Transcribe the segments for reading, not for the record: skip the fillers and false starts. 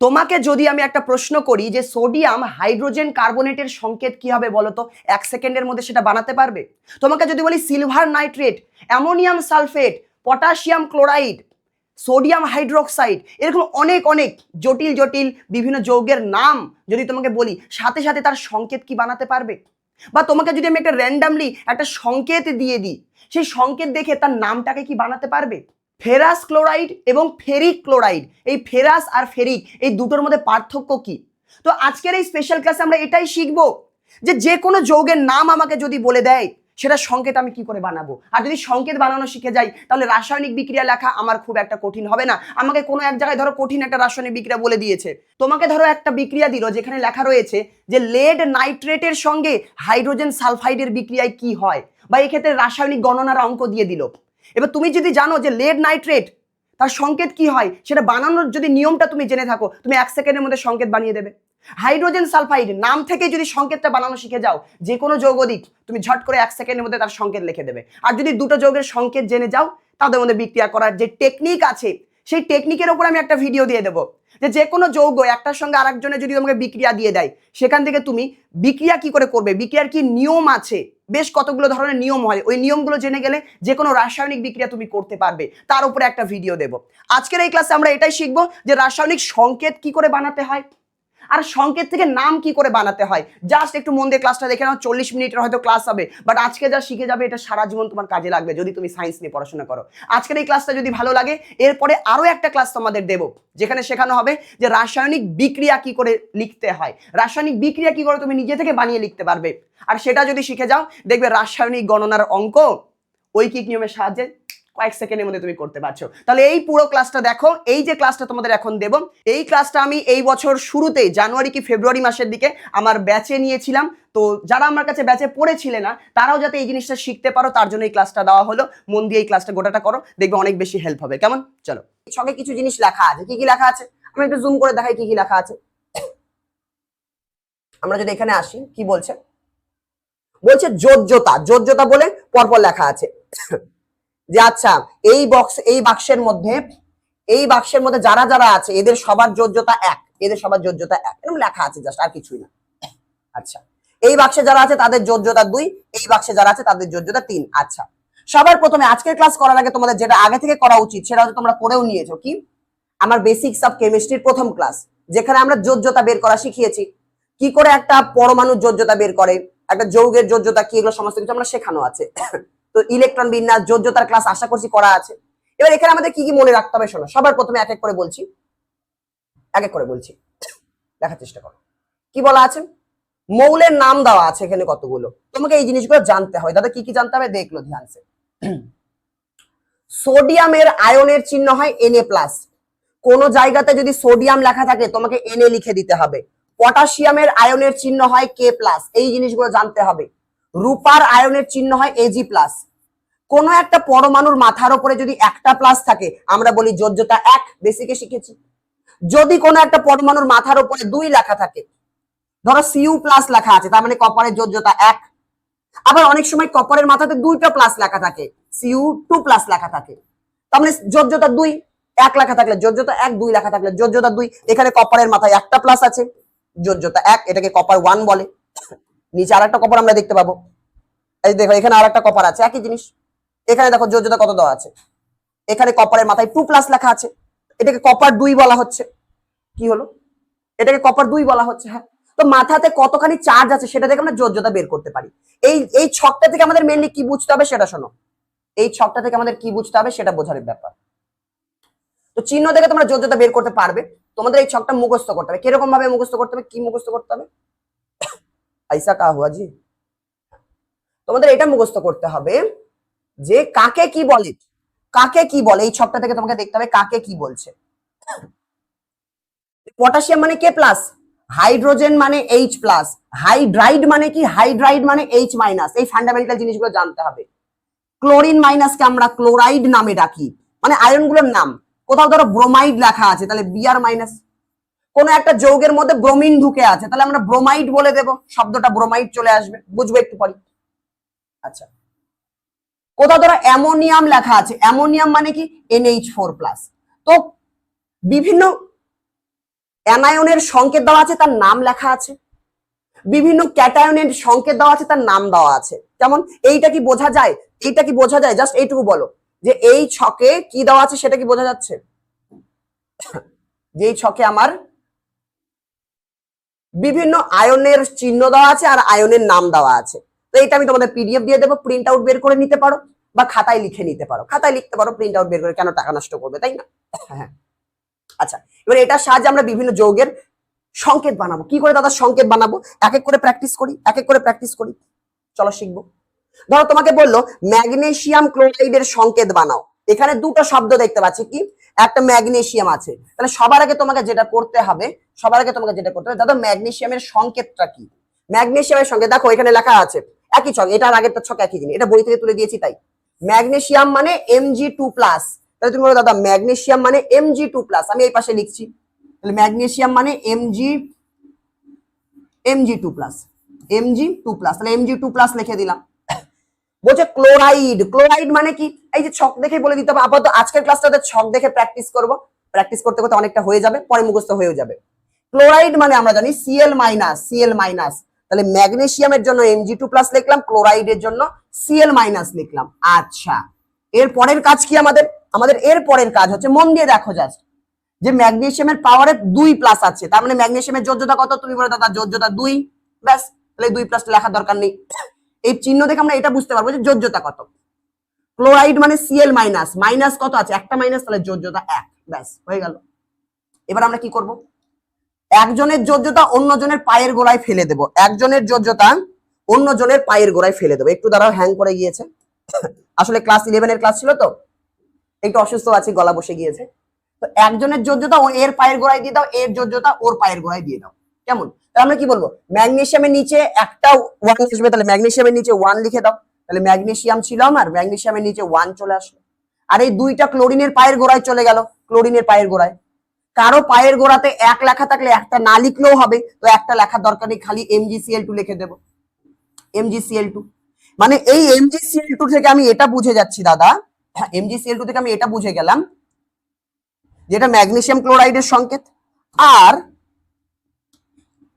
তোমাকে যদি আমি একটা প্রশ্ন করি যে সোডিয়াম হাইড্রোজেন কার্বনেটের সংকেত কি হবে বলো তো, 1 সেকেন্ডের মধ্যে সেটা বানাতে পারবে? তোমাকে যদি বলি silver nitrate, ammonium sulphate, potassium chloride, sodium hydroxide, এরকম অনেক অনেক জটিল জটিল বিভিন্ন যৌগের নাম যদি তোমাকে বলি, সাথে সাথে তার সংকেত কি বানাতে পারবে? বা তোমাকে যদি আমি একটা র্যান্ডামলি একটা সংকেত দিয়ে দিই, সেই সংকেত দেখে তার নামটাকে কি বানাতে পারবে? ফেরাস ক্লোরাইড এবং ফেরিক ক্লোরাইড, এই ফেরাস আর ফেরিক এই দুটোর মধ্যে পার্থক্য কি? তো আজকের এই স্পেশাল ক্লাসে আমরা এটাই শিখবো যে কোনো যৌগের নাম আমাকে যদি বলে দেয় সেটা সংকেত আমি কি করে বানাবো। আর যদি সংকেত বানানো শিখে যাই তাহলে রাসায়নিক বিক্রিয়া লেখা আমার খুব একটা কঠিন হবে না। আমাকে কোনো এক জায়গায় ধরো কঠিন একটা রাসায়নিক বিক্রিয়া বলে দিয়েছে, তোমাকে ধরো একটা বিক্রিয়া দিল যেখানে লেখা রয়েছে যে লেড নাইট্রেটের সঙ্গে হাইড্রোজেন সালফাইডের বিক্রিয়ায় কি হয়, বা এই ক্ষেত্রে রাসায়নিক গণনার অঙ্ক দিয়ে দিল। এবার তুমি যদি জানো যে লেড নাইট্রেট তার সংকেত কি হয়, সেটা বানানোর যদি নিয়মটা তুমি জেনে থাকো, তুমি 1 সেকেন্ডের মধ্যে সংকেত বানিয়ে দেবে। হাইড্রোজেন সালফাইড নাম থেকে যদি সংকেতটা বানানো শিখে যাও, যে কোনো যৌগদিক তুমি ঝট করে 1 সেকেন্ডের মধ্যে তার সংকেত লিখে দেবে। আর যদি দুটো যৌগের সংকেত জেনে যাও, তাদের মধ্যে বিক্রিয়া করার যে টেকনিক আছে, সেই টেকনিকের উপর আমি একটা ভিডিও দিয়ে দেবো। যে কোনো যৌগ একটার সঙ্গে আরেকজনের যদি তোমাকে বিক্রিয়া দিয়ে দেয়, সেখান থেকে তুমি বিক্রিয়া কি করে করবে, বিক্রিয়ার কি নিয়ম আছে, বেশ কতগুলো ধরনের নিয়ম হয়, ওই নিয়মগুলো জেনে গেলে যে কোনো রাসায়নিক বিক্রিয়া তুমি করতে পারবে, তার উপরে একটা ভিডিও দেব। আজকের এই ক্লাসে আমরা এটাই শিখবো যে রাসায়নিক সংকেত কি করে বানাতে হয়, আর সংকেত থেকে নাম কি করে বানাতে হয়। জাস্ট একটু মন দিয়ে ক্লাসটা দেখে নাও, 40 মিনিটের হয়তো ক্লাস হবে, বাট আজকে যা শিখে যাবে এটা সারা জীবন তোমার কাজে লাগবে যদি তুমি সায়েন্স নিয়ে পড়াশোনা করো। আজকের এই ক্লাসটা যদি ভালো লাগে, এরপরে আরো একটা ক্লাস তোমাদের দেব যেখানে শেখানো হবে যে রাসায়নিক বিক্রিয়া কি করে লিখতে হয়, রাসায়নিক বিক্রিয়া কি করে তুমি নিজে থেকে বানিয়ে লিখতে পারবে। আর সেটা যদি শিখে যাও, দেখবে রাসায়নিক গণনার অঙ্ক ঐকিক নিয়মের সাহায্যে কয়েক সেকেন্ডের মধ্যে তুমি করতে পারছো। তাহলে এই পুরো ক্লাসটা দেখো, এই যে ক্লাসটা তোমাদের এখন দেব, এই ক্লাসটা আমি এই বছর শুরুতে জানুয়ারি কি ফেব্রুয়ারি মাসের দিকে আমার ব্যাচে নিয়েছিলাম। তো যারা আমার কাছে ব্যাচে পড়েছিলে না, তারাও যাতে এই জিনিসটা শিখতে পারো তার জন্য এই ক্লাসটা দেওয়া হলো। মন দিয়ে এই ক্লাসটা গোটাটা করো, দেখবে অনেক বেশি হেল্প হবে। কেমন? চলো, ছকে কিছু জিনিস লেখা আছে। কি কি লেখা আছে আমি একটু জুম করে দেখাই কি কি লেখা আছে। আমরা যদি এখানে আসি, কি বলছে, বলছে যোজ্যতা, যোজ্যতা বলে পরপর লেখা আছে যে আচ্ছা এই বাক্সের মধ্যে যারা যারা আছে এদের সবার যোজ্যতা 1, এদের সবার যোজ্যতা 1, এরকম লেখা আছে, জাস্ট আর কিছুই না। আচ্ছা, এই বাক্সে যারা আছে তাদের যোজ্যতা 2, এই বাক্সে যারা আছে তাদের যোজ্যতা 3। আচ্ছা, সবার প্রথমে আজকের ক্লাস করার আগে তোমাদের যেটা আগে থেকে করা উচিত সেটা হচ্ছে তোমরা করেও নিয়েছো, কি আমার বেসিক্স অফ কেমিস্ট্রির প্রথম ক্লাস, যেখানে আমরা যোজ্যতা বের করা শিখিয়েছি, কি করে একটা পরমাণুর যোজ্যতা বের করে, একটা যৌগের যোজ্যতা কি, এগুলো সমস্ত কিছু আমরা শেখানো আছে। তো ইলেকট্রন বিন্যাস, যোজ্যতার ক্লাস আশা করছি করা আছে। এবার এখানে আমাদের কি কি মনে রাখতে হবে শোনো, সবার প্রথমে এক এক করে বলছি, দেখার চেষ্টা করো। কি বলা আছে, মৌলের নাম দেওয়া আছে এখানে কতগুলো, তোমাকে এই জিনিসগুলো জানতে হয়। দাদা কি কি জানতে হবে দেখলো ধ্যান সে। সোডিয়ামের আয়নের চিহ্ন হয় Na+, কোন জায়গাতে যদি সোডিয়াম লেখা থাকে তোমাকে Na লিখে দিতে হবে। পটাশিয়ামের আয়নের চিহ্ন হয় K+, এই জিনিসগুলো জানতে হবে। রূপার আয়নের চিহ্ন হয় Ag+। কোন একটা পরমাণুর মাথার উপরে যদি একটা প্লাস থাকে আমরা বলি যোজ্যতা 1, বেসিকে শিখেছি। যদি কোন একটা পরমাণুর মাথার উপরে 2 লেখা থাকে, ধরো Cu+ লেখা আছে, তার মানে কপারের যোজ্যতা 1। আবার অনেক সময় কপারের মাথাতে 2টা প্লাস লেখা থাকে, Cu2+ লেখা থাকে, তার মানে যোজ্যতা 2। 1 লেখা থাকলে যোজ্যতা 1, 2 লেখা থাকলে যোজ্যতা 2। এখানে কপারের মাথায় একটা প্লাস আছে, যোজ্যতা 1, এটাকে কপার 1 বলে। নিচে আরেকটা কপার আমরা দেখতে পাবো, এই দেখো এখানে আরেকটা কপার আছে, একই জিনিস। এখানে দেখো যোজ্যতা কত দেওয়া আছে, এখানে কপারের মাথায় 2+ লেখা আছে, এটাকে কপার 2 বলা হচ্ছে। কি হলো, এটাকে কপার 2 বলা হচ্ছে। হ্যাঁ, তো মাথাতে কতখানি চার্জ আছে সেটা দেখে আমরা যোজ্যতা বের করতে পারি। এই ছকটা থেকে আমাদের মেইনলি কি বুঝতে হবে সেটা শোনো, এই ছকটা থেকে আমাদের কি বুঝতে হবে সেটা বোঝার ব্যাপার। তো চিহ্ন দেখে তোমরা যোজ্যতা বের করতে পারবে। তোমাদের এই ছকটা মুখস্থ করতে হবে। কিরকম ভাবে মুখস্থ করতে হবে, কি মুখস্থ করতে হবে, আইসা কা হুয়া জি, তোমাদের এটা মুখস্থ করতে হবে যে কাকে কি বলে, কাকে কি বলে। এই ছকটা থেকে তোমাকে দেখতে হবে কাকে কি বলছে। পটাশিয়াম মানে K+, হাইড্রোজেন মানে H+, হাইড্রাইড মানে কি, হাইড্রাইড মানে H-। এই ফান্ডামেন্টাল জিনিসগুলো জানতে হবে। ক্লোরিন মাইনাসকে আমরা ক্লোরাইড নামে ডাকি, মানে আয়নগুলোর নাম। কোথাও ধরো ব্রোমাইড লেখা আছে তাহলে Br-। কোন একটা যৌগের মধ্যে ব্রোমিন ঢুকে আছে তাহলে আমরা ব্রোমাইড বলে দেব, শব্দটা ব্রোমাইড চলে আসবে, বুঝবো একটু পরে। আচ্ছা, কোথাও ধরো অ্যামোনিয়াম লেখা আছে, অ্যামোনিয়াম মানে কি NH4+। তো বিভিন্ন অ্যানায়নের সংকেত দেওয়া আছে, তার নাম লেখা আছে। বিভিন্ন ক্যাটায়নের সংকেত দেওয়া আছে, তার নাম দেওয়া আছে। যেমন এইটা কি বোঝা যায়? এইটা কি বোঝা যায়? জাস্ট এইটুকু বলো যে এই ছকে কি দেওয়া আছে, সেটা কি বোঝা যাচ্ছে? যে এই ছকে আমার বিভিন্ন আয়নের চিহ্ন দেওয়া আছে আর আয়নের নাম দেওয়া আছে। তো এটা আমি তোমাদের পিডিএফ দিয়ে দেবো, প্রিন্ট আউট বের করে নিতে পারো বা খাতায় লিখে নিতে পারো। খাতায় লিখতে পারো, প্রিন্ট আউট বের করে কেন টাকা নষ্ট করবে, তাই না? হ্যাঁ, আচ্ছা, এবার এটার সাহায্যে আমরা বিভিন্ন যৌগের সংকেত বানাবো। কি করে দাদা সংকেত বানাবো? এক এক করে প্র্যাকটিস করি, এক এক করে প্র্যাকটিস করি। চলো শিখবো। ধরো তোমাকে বললো ম্যাগনেসিয়াম ক্লোরাইডের সংকেত বানাও। এখানে দুটো শব্দ দেখতে পাচ্ছি, কি একটা ম্যাগনেসিয়াম আছে। তাহলে সবার আগে তোমাকে যেটা করতে হবে, দাদা ম্যাগনেসিয়ামের সংকেতটা কি? ম্যাগনেসিয়ামের সংকেত দেখো এখানে লেখা আছে, একই ছক, এটার আগেরটা ছক একই জিনিস, এটা বই থেকে তুলে দিয়েছি তাই। ম্যাগনেসিয়াম মানে Mg2+। তাহলে তুমি বলো দাদা ম্যাগনেসিয়াম মানে Mg2+, আমি এই পাশে লিখছি। তাহলে ম্যাগনেসিয়াম মানে Mg2+, তাহলে Mg2+ লিখে দিলাম। বলছে ক্লোরাইড, ক্লোরাইড মানে কি? এই যে ছক দেখে বলে দিতে হবে। আপাতত আজকের ক্লাসটাতে ছক দেখে প্র্যাকটিস করব, প্র্যাকটিস করতে করতে অনেকটা হয়ে যাবে, পরে মুখস্থ হয়েও যাবে। ক্লোরাইড মানে আমরা জানি Cl-, তাহলে ম্যাগনেসিয়ামের জন্য Mg2+ লিখলাম, ক্লোরাইডের জন্য Cl- লিখলাম। আচ্ছা, এর পরের কাজ কি আমাদের? এর পরের কাজ হচ্ছে, মন দিয়ে দেখো জাস্ট, যে ম্যাগনেসিয়ামের পাওয়ারে 2+ আছে, তার মানে ম্যাগনেসিয়ামের যোজ্যতা কত? তুমি বলো দাদা যোজ্যতা 2, ব্যাস, তাহলে 2+ লেখার দরকার নেই। এই চিহ্ন দেখে আমরা এটা বুঝতে পারবো যে যোজ্যতা কত। ক্লোরাইড মানে Cl-, মাইনাস কত আছে? একটা মাইনাস, তাহলে যোজ্যতা 1, ব্যাস হয়ে গেল। এবার আমরা কি করব? একজনের যোজ্যতা অন্যজনের পায়ের গোড়ায় ফেলে দেব, একজনের যোজ্যতা অন্যজনের পায়ের গোড়ায় ফেলে দেবো। একটু দাঁড়াও, হ্যাং করে গিয়েছে, আসলে ক্লাস 11 এর ক্লাস ছিল তো, একটু অসুস্থ আছি, গলা বসে গিয়েছে। তো একজনের যোজ্যতা এর পায়ের গোড়ায় দিয়ে দাও, এর যোজ্যতা ওর পায়ের গোড়ায় দিয়ে দাও। কেমন? তাহলে আমরা কি বলবো? ম্যাগনেসিয়ামের নিচে একটা 1 আসবে, তাহলে ম্যাগনেসিয়ামের নিচে 1 লিখে দাও। তাহলে ম্যাগনেসিয়াম ছিল আমার, ম্যাগনেসিয়ামের নিচে 1 চলে আসলো। আর এই দুইটা ক্লোরিনের পায়ের গোড়ায় চলে গেল, ক্লোরিনের পায়ের গোড়ায়। কারো পায়ের গোড়াতে 1 লেখা থাকলে একটা না লিখলেও হবে, তো একটা লেখার দরকার নেই, খালি MgCl2 লিখে দেবো। MgCl2 মানে এই MgCl2 থেকে আমি এটা বুঝে যাচ্ছি দাদা, MgCl2 থেকে আমি এটা বুঝে গেলাম যেটা ম্যাগনেসিয়াম ক্লোরাইডের সংকেত। আর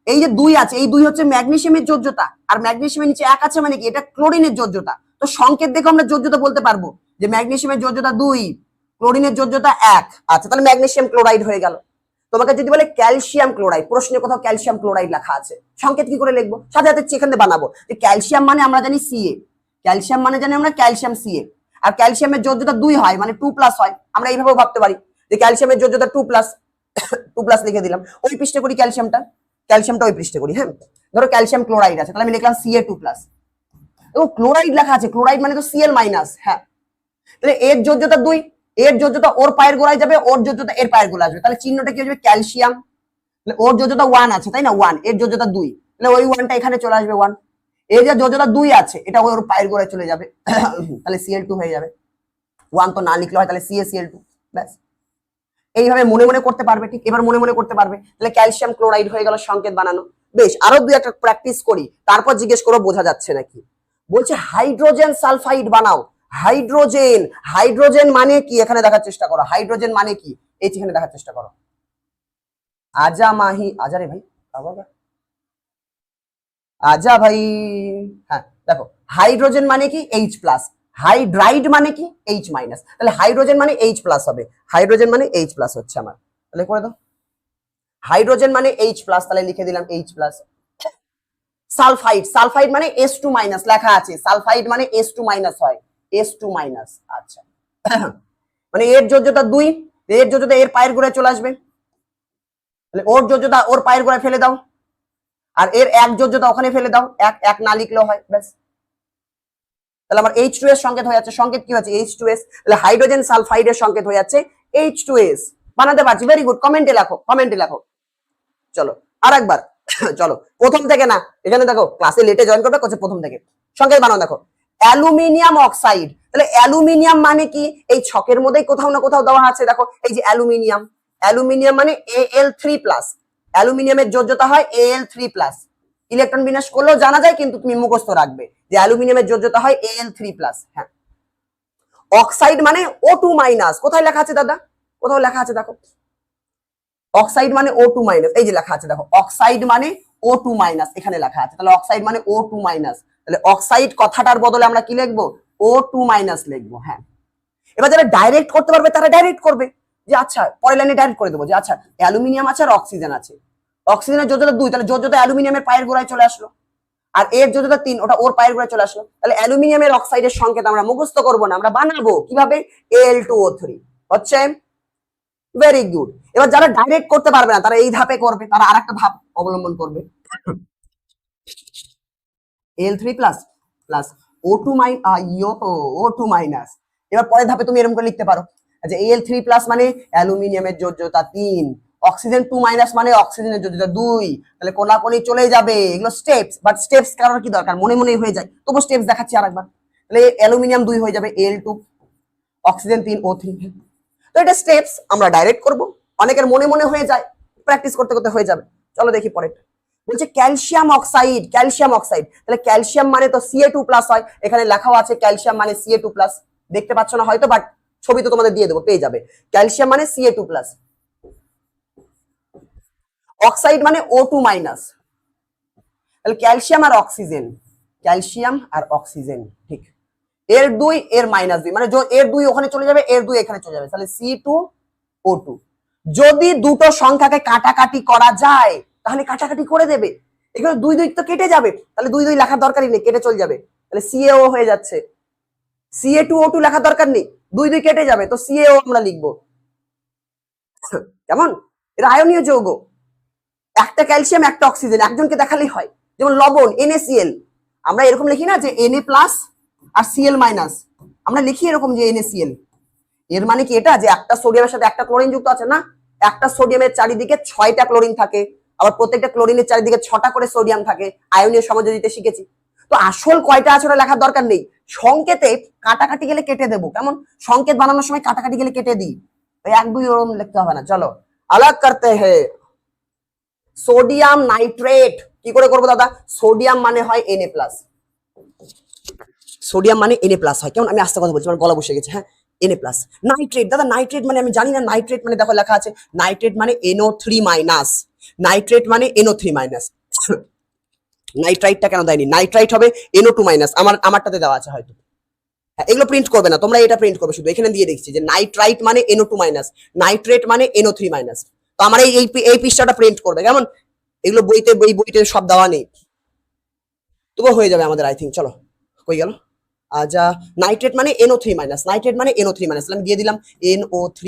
এই যে 2 আছে, এই 2 হচ্ছে ম্যাগনেসিয়ামের যোজ্যতা, আর ম্যাগনেসিয়ামের নিচে 1 আছে মানে কি? এটা ক্লোরিনের যোজ্যতা। তো সংকেত দেখে আমরা যোজ্যতা বলতে পারবো যে ম্যাগনেসিয়ামের যোজ্যতা 2, ক্লোরিনের যোজ্যতা 1। আচ্ছা, তাহলে ম্যাগনেসিয়াম ক্লোরাইড হয়ে গেল। তোমাকে যদি বলে ক্যালসিয়াম ক্লোরাইড, প্রশ্নে কোথাও ক্যালসিয়াম ক্লোরাইড লেখা আছে, সংকেত কি করে লিখবো? সাথে সাথে এখানে বানাবো যে ক্যালসিয়াম মানে আমরা জানি Ca, ক্যালসিয়াম মানে জানি আমরা ক্যালসিয়াম Ca, আর ক্যালসিয়ামের যোজ্যতা 2 হয় মানে 2+ হয়। আমরা এইভাবেও ভাবতে পারি যে ক্যালসিয়ামের যোজ্যতা 2+, 2+ লিখে দিলাম। ওই পৃষ্ঠে করি ক্যালসিয়ামটা, ওই পৃষ্ঠে করি। হ্যাঁ, ধরো ক্যালসিয়াম ক্লোরাইড আছে, তাহলে আমি লিখলাম Ca2+। ও ক্লোরাইড লেখা আছে, ক্লোরাইড মানে তো Cl-। হ্যাঁ, তাহলে এর যোজ্যতা 2, এর যোজ্যতা ওর পায়ের গোড়ায় যাবে, ওর যোজ্যতা এর পায়ের গোড়ায় আসবে, তাহলে চিহ্নটা কি হবে? ক্যালসিয়াম। ওর যোজ্যতা 1 আছে, তাই না? 1, এর যোজ্যতা 2, তাহলে ওই 1টা এখানে চলে আসবে 1। এর যে যোজ্যতা 2 আছে, এটা ওর পায়ের গোড়ায় চলে যাবে, তাহলে Cl2 হয়ে যাবে। 1 তো না লিখলে হয়, তাহলে CaCl2, ব্যাস। এইভাবে মনে মনে করতে পারবে, ঠিক এবার মনে মনে করতে পারবে। তাহলে ক্যালসিয়াম ক্লোরাইড হয়ে গেল সংকেত বানানো। বেশ, আরো 2-1 প্র্যাকটিস করি, তারপর জিজ্ঞেস করো বোঝা যাচ্ছে নাকি। বলছে হাইড্রোজেন সালফাইড বানাও। হাইড্রোজেন, হাইড্রোজেন মানে কি এখানে দেখার চেষ্টা করো। হাইড্রোজেন মানে কি এই এখানে দেখার চেষ্টা করো। আজা মাহি, আজা রে ভাই, আজা ভাই। হ্যাঁ দেখো, হাইড্রোজেন মানে কি H+, হাইড্রাইড মানে কি H-। তাহলে হাইড্রোজেন মানে H+ হবে, হাইড্রোজেন মানে H+ হচ্ছে আমার। তাহলে করে দাও, হাইড্রোজেন মানে H+, তাহলে লিখে দিলাম H+। সালফাইড, সালফাইড মানে S2- লেখা আছে, সালফাইড মানে S2- হয়, S2-। আচ্ছা, মানে এর যোজ্যতা 2, এর যোজ্যতা এর পায়ের গোড়ায় চলে আসবে, তাহলে ওর যোজ্যতা ওর পায়ের গোড়ায় ফেলে দাও, আর এর 1 যোজ্যতা ওখানে ফেলে দাও, 1 না লিখলেও হয়, ব্যাস। তাহলে আমার H2S সংকেত হয়ে যাচ্ছে। সংকেত কি হচ্ছে? H2S। তাহলে হাইড্রোজেন সালফাইডের সংকেত হয়ে যাচ্ছে H2S। বানাতে পারছি, ভেরি গুড, কমেন্টে লেখো, কমেন্টে লেখো। চলো আরেকবার, চলো প্রথম থেকে না, এখানে দেখো ক্লাসে লেটে জয়েন করবে, করছে প্রথম থেকে। সংকেত বানাও দেখো, অ্যালুমিনিয়াম অক্সাইড। তাহলে অ্যালুমিনিয়াম মানে কি? এই ছকের মধ্যেই কোথাও না কোথাও দেওয়া আছে, দেখো এই যে অ্যালুমিনিয়াম, অ্যালুমিনিয়াম মানে Al3+। অ্যালুমিনিয়ামের যোজ্যতা হয় Al3+। ইলেকট্রন বিন্যাস করলেও জানা যায়, কিন্তু তুমি মুখস্থ রাখবে যে অ্যালুমিনিয়ামের যোজ্যতা হয় Al3+। হ্যাঁ, অক্সাইড মানে O2-। কোথায় লেখা আছে দাদা? কোথাও লেখা আছে দেখো, অক্সাইড মানে O2 মাইনাস, এই যে লেখা আছে দেখো, অক্সাইড মানে O2 মাইনাস, এখানে লেখা আছে, তাহলে অক্সাইড মানে O2 মাইনাস, তাহলে অক্সাইড কথাটার বদলে আমরা কি লিখবো, O2 মাইনাস লিখবো। হ্যাঁ, এবার যারা ডাইরেক্ট করতে পারবে তারা ডাইরেক্ট করবে, যে আচ্ছা পরের লাইনে ডাইরেক্ট করে দেবো, যে আচ্ছা অ্যালুমিনিয়াম আছে আর অক্সিজেন আছে, অক্সিজেনের যোজ্যতা 2, তাহলে যোজ্যতা অ্যালুমিনিয়ামের পায়ের গোড়ায় চলে আসলো, আর এর যোজ্যতা 3, ওটা ওর পায়ের গোড়ায় চলে আসলো, তাহলে অ্যালুমিনিয়ামের অক্সাইডের সংকেত আমরা মুখস্থ করবো না, আমরা বানাবো কিভাবে, Al2O3 হচ্ছে। Very good. এবার যারা ডাইরেক্ট করতে পারবে না তারা এই ধাপে করবে, তারা আরেকটা ধাপ অবলম্বন করবে, Al3 plus plus O2 O2 minus. এবার পরের ধাপে তুমি এরকম করে লিখতে পারো, আচ্ছা Al3 প্লাস মানে অ্যালুমিনিয়ামের যোজ্যতা 3, অক্সিজেন 2 মাইনাস মানে অক্সিজেনের যোজ্যতা 2, তাহলে কোলাকুলি চলে যাবে, এগুলো স্টেপস, বাট স্টেপস কারণ কি দরকার, মনে মনেই হয়ে যায়, তবু স্টেপস দেখাচ্ছি আরেকবার, তাহলে অ্যালুমিনিয়াম 2 হয়ে যাবে Al2, অক্সিজেন 3 O3। তো এটা স্টেপস, আমরা ডাইরেক্ট করব, অনেকের মনে মনে হয়ে যায়, প্র্যাকটিস করতে করতে হয়ে যাবে। চলো দেখি পরেরটা, বলছে ক্যালসিয়াম অক্সাইড, ক্যালসিয়াম অক্সাইড, তাহলে ক্যালসিয়াম মানে তো Ca2 প্লাস হয়, এখানে লেখাও আছে ক্যালসিয়াম মানে Ca2 প্লাস, দেখতে পাচ্ছ না হয়তো, বাট ছবি তো তোমাদের দিয়ে দেবো, পেয়ে যাবে, ক্যালসিয়াম মানে Ca2 প্লাস, অক্সাইড মানে O2 মাইনাস, তাহলে ক্যালসিয়াম আর অক্সিজেন, ক্যালসিয়াম আর অক্সিজেন, ঠিক, এর 2 এর -2 মানে এর 2 ওখানে চলে যাবে, এর 2 এখানে চলে যাবে, তাহলে C2O2। যদি দুটো সংখ্যাকে কাটাকাটি করা যায় তাহলে কাটাকাটি করে দেবে, এগুলো 2 2 তো কেটে যাবে, তাহলে 2 2 লেখার দরকারই নেই, কেটে চলে যাবে, তাহলে CaO হয়ে যাচ্ছে, Ca2O2 লেখার দরকার নেই, 2 2 কেটে যাবে, তো CaO আমরা লিখবো, কেমন, এর আয়নীয় যৌগ, একটা ক্যালসিয়াম একটা অক্সিজেন, একজনকে দেখালেই হয়, যেমন লবণ NaCl, আমরা এরকম লিখি না যে Na প্লাস আর Cl মাইনাস, আমরা লিখি এরকম যে NaCl, এর মানে কি এটা যে একটা সোডিয়ামের সাথে একটা ক্লোরিন যুক্ত আছে না, একটা সোডিয়ামের চারিদিকে 6টা ক্লোরিন থাকে, আবার প্রত্যেকটা ক্লোরিনের চারিদিকে 6টা করে সোডিয়াম থাকে, আয়নীয় সমযোজিতে শিখেছি, তো আসল কয়টা আছে ওটা লেখার দরকার নেই, সংকেতে কাটাকাটি গেলে কেটে দেবো, কেমন, সংকেত বানানোর সময় কাটাকাটি গেলে কেটে দিই, 1 2 ওরকম লিখতে হবে না। চলো আলাদা করতে হ্যাঁ, সোডিয়াম নাইট্রেট কি করে করবো দাদা, সোডিয়াম মানে হয় Na প্লাস, সোডিয়াম মানে Na প্লাস হয়, কেমন, আমি আস্তে কথা বলছি, আমার গলা বসে গেছে, হ্যাঁ Na প্লাস, নাইট্রেট দাদা, নাইট্রেট মানে আমি জানি না, নাইট্রেট মানে দেখো লেখা আছে, নাইট্রেট মানে NO3 মাইনাস, নাইট্রেট মানে NO3 মাইনাস, নাইট্রাইটটা কেন দেয়নি, নাইট্রাইট হবে NO2 মাইনাস, আমারটাতে দেওয়া আছে হয়তো, হ্যাঁ এগুলো প্রিন্ট করবে না তোমরা, এটা প্রিন্ট করবে শুধু, এখানে দিয়ে দেখছি যে নাইট্রাইট মানে NO2 মাইনাস, নাইট্রেট মানে NO3 মাইনাস, তো আমার এই পৃষ্ঠাটা প্রিন্ট করবে, কেমন, এগুলো বইতে সব দেওয়া নেই, তবু হয়ে যাবে আমাদের আই থিঙ্ক। চলো কই গেল, আচ্ছা নাইট্রেট মানে NO3 মাইনাস, নাইট্রেট মানে NO3 মাইনাস, আমি দিয়ে দিলাম NO3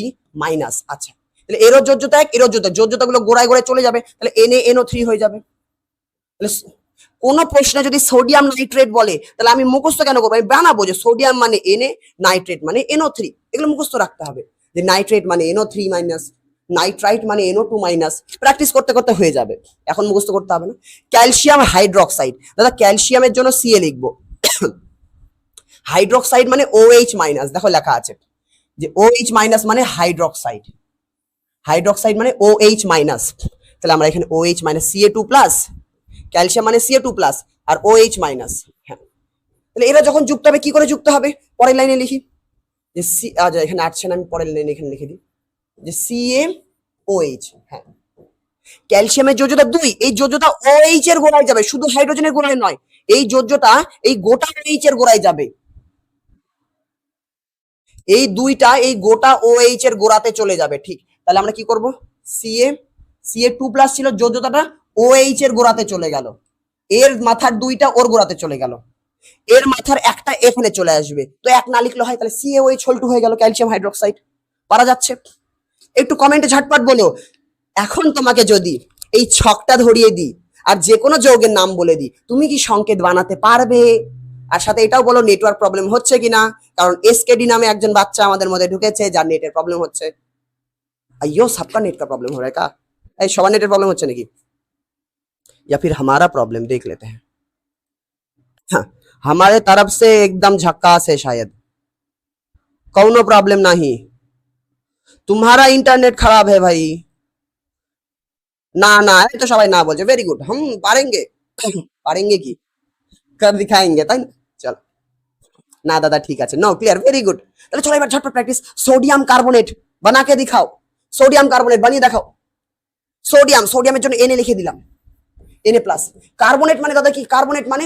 মাইনাস, আচ্ছা তাহলে এরও যোজ্যতা এক, এরও যোজ্যতা গুলো গোড়ায় গোড়ায় চলে যাবে, তাহলে NaNO3 হয়ে যাবে। তাহলে কোন প্রশ্নে যদি সোডিয়াম নাইট্রেট বলে তাহলে আমি মুখস্থ কেন করবো, আমি বানাবো যে সোডিয়াম মানে Na, নাইট্রেট মানে NO3, এগুলো মুখস্থ রাখতে হবে, যে নাইট্রেট মানে NO3 মাইনাস, নাইট্রাইট মানে NO2 মাইনাস, প্র্যাকটিস করতে করতে হয়ে যাবে, এখন মুখস্থ করতে হবে না। ক্যালসিয়াম হাইড্রোক্সাইড, দাদা ক্যালসিয়ামের জন্য Ca লিখবো, হাইড্রোক্সাইড মানে OH মাইনাস, দেখো লেখা আছে যে OH মাইনাস মানে হাইড্রোক্সাইড, হাইড্রোক্সাইড মানে OH মাইনাস, তাহলে আমরা এখানে OH minus Ca2 plus, calcium মানে Ca2 প্লাস আর OH মাইনাস, হ্যাঁ তাহলে এরা যখন যুক্ত হবে কি করে যুক্ত হবে, পরের লাইনে লিখি যে এখানে আসছে না, আমি পরের লাইনে এখানে লিখে দিই যে CaOH, হ্যাঁ ক্যালসিয়ামের যোজ্যতা 2, এই যোজ্যতা OH এর গোড়ায় যাবে, শুধু হাইড্রোজেনের গোড়ায় নয়, এই যোজ্যতা এই গোটা OH এর গোড়ায় যাবে, এই দুইটা এই গোটা OH এর গোড়াতে চলে যাবে, ঠিক, তাহলে আমরা কি করব, Ca2 প্লাস ছিল যোজ্যতাটা OH এর গোড়াতে চলে গেল, এর মাথার 2টা ওর গোড়াতে চলে গেল, এর মাথার একটা এখানে চলে আসবে, তো এক না লিখলে হয়, তাহলে CaOH হয়ে গেল ক্যালসিয়াম হাইড্রোক্সাইড, পারা যাচ্ছে, একটু কমেন্টে ঝটপট বলো। এখন তোমাকে যদি এই ছকটা ধরিয়ে দিই আর যে কোনো যৌগের নাম বলে দিই, তুমি কি সংকেত বানাতে পারবে, আর সাথে এটাও বলো নেটওয়ার্ক প্রবলেম হচ্ছে কিনা, কারণ SKD নামে একজন বাচ্চা আমাদের মধ্যে ঢুকেছে যার নেটের প্রবলেম হচ্ছে, আইয়ো सबका नेट का प्रॉब्लम हो रहा है का, এই সবার নেটের প্রবলেম হচ্ছে নাকি, या फिर हमारा प्रॉब्लम देख लेते हैं, हाँ हमारे तरफ से एकदम झक्कास है शायद, कौनो प्रॉब्लम नहीं, तुम्हारा इंटरनेट खराब है भाई, না না এই তো সবাই না বলছে, ভেরি গুড, हम পারেंगे পারেंगे কি कर दिखाएंगे, তাই না, চলো না দাদা ঠিক আছে, নো ক্লিয়ার, ভেরি গুড, তাহলে চলো এবার ঝটপট প্র্যাকটিস, সোডিয়াম কার্বনেট বানাকে দিখাও, সোডিয়াম কার্বনেট বানিয়ে দেখাও, সোডিয়ামের জন্য এনে লিখে দিলাম, এনে প্লাস। কার্বনেট মানে দাদা কি? কার্বনেট মানে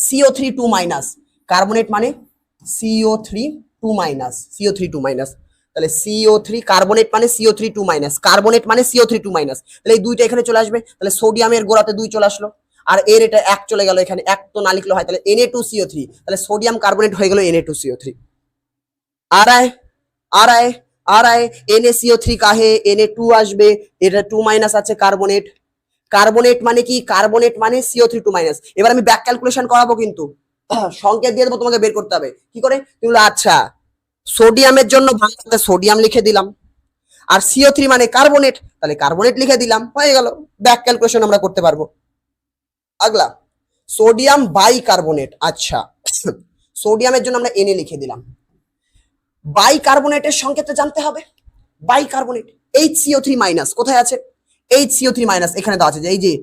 CO3 2 মাইনাস, কার্বনেট মানে CO3 2 মাইনাস, CO3 2 মাইনাস। তাহলে CO3 কার্বনেট মানে CO3 2 মাইনাস, কার্বনেট মানে CO3 2 মাইনাস। তাহলে এই দুইটা এখানে চলে আসবে, তাহলে সোডিয়ামের গোড়াতে 2 চলে আসলো, আর এর এটা 1 চলে গেল এখানে, 1 তো না লিখলে হয়, তাহলে Na2CO3, তাহলে সোডিয়াম কার্বনেট হয়ে গেল Na2CO3। আর আয় আর আয় আর আয় NaCO3 কাহে Na2 আসবে, এটা 2 মাইনাস আছে কার্বনেট। কার্বনেট মানে কি? কার্বনেট মানে CO3 2 মাইনাস। এবার আমি ব্যাক ক্যালকুলেশন করাবো, কিন্তু সংকেত দিয়ে দেবো, তোমাকে বের করতে হবে। কি করে? তুমি বলো আচ্ছা সোডিয়ামের জন্য বাংলাতে সোডিয়াম লিখে দিলাম, আর CO3 মানে কার্বনেট, তাহলে কার্বনেট লিখে দিলাম, হয়ে গেল। ব্যাক ক্যালকুলেশন আমরা করতে পারবো। আগলা সোডিয়াম বাই কার্বনেট, আচ্ছা সোডিয়ামের জন্য আমরা Na লিখে দিলাম। বাই কার্বনেটের সংকেত জানতে হবে। বাই কার্বনেট HCO3 মাইনাস কোথায় আছে? HCO3 মাইনাস এখানে তো আছে, যে এই যে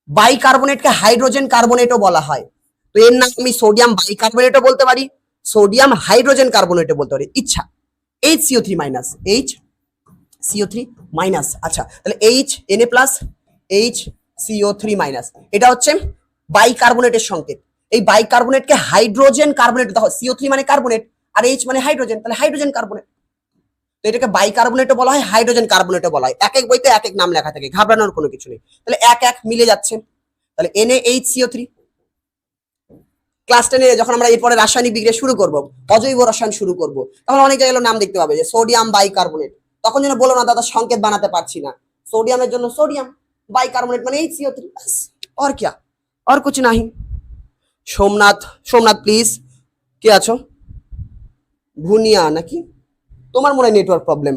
বাই কার্বনেটকে হাইড্রোজেন কার্বনেটও বলা হয়, তো এর নাম আমি সোডিয়াম বাই কার্বনেটও বলতে পারি, সোডিয়াম হাইড্রোজেন কার্বনেটও বলতে পারি, ইচ্ছা। HCO3 মাইনাস, HCO3 মাইনাস, আচ্ছা তাহলে Na প্লাস HCO3 মাইনাস, এটা হচ্ছে বাই কার্বনেটের সংকেত। এই বাই কার্বনেটকে হাইড্রোজেন কার্বনেট, CO3 মানে কার্বনেট আর H মানে হাইড্রোজেন, তাহলে হাইড্রোজেন কার্বনেট। তো এটাকে বাই কার্বনেটও বলা হয়, হাইড্রোজেন কার্বনেটও বলা হয়, এক এক বইতে এক এক নাম লেখা থাকে, ঘাবড়ানোর কোনো কিছু নেই। তাহলে এক এক মিলে যাচ্ছে, তাহলে NaHCO3। ক্লাস 10 যখন আমরা এরপরে রাসায়নিক বিক্রিয়া শুরু করব, অজৈব রসায়ন শুরু করব, তখন অনেক জায়গায় নাম দেখতে পাবে যে সোডিয়াম বাই কার্বনেট, তখন যেন বলো না দাদা সংকেত বানাতে পারছি না, সোডিয়ামের জন্য সোডিয়াম, বাই কার্বনেট মানে HCO3, और क्या, और कुछ नहीं। সোমনাথ, সোমনাথ প্লিজ, কে আছো? ভুনিয়া নাকি? তোমার মনে হয় নেটওয়ার্ক প্রবলেম।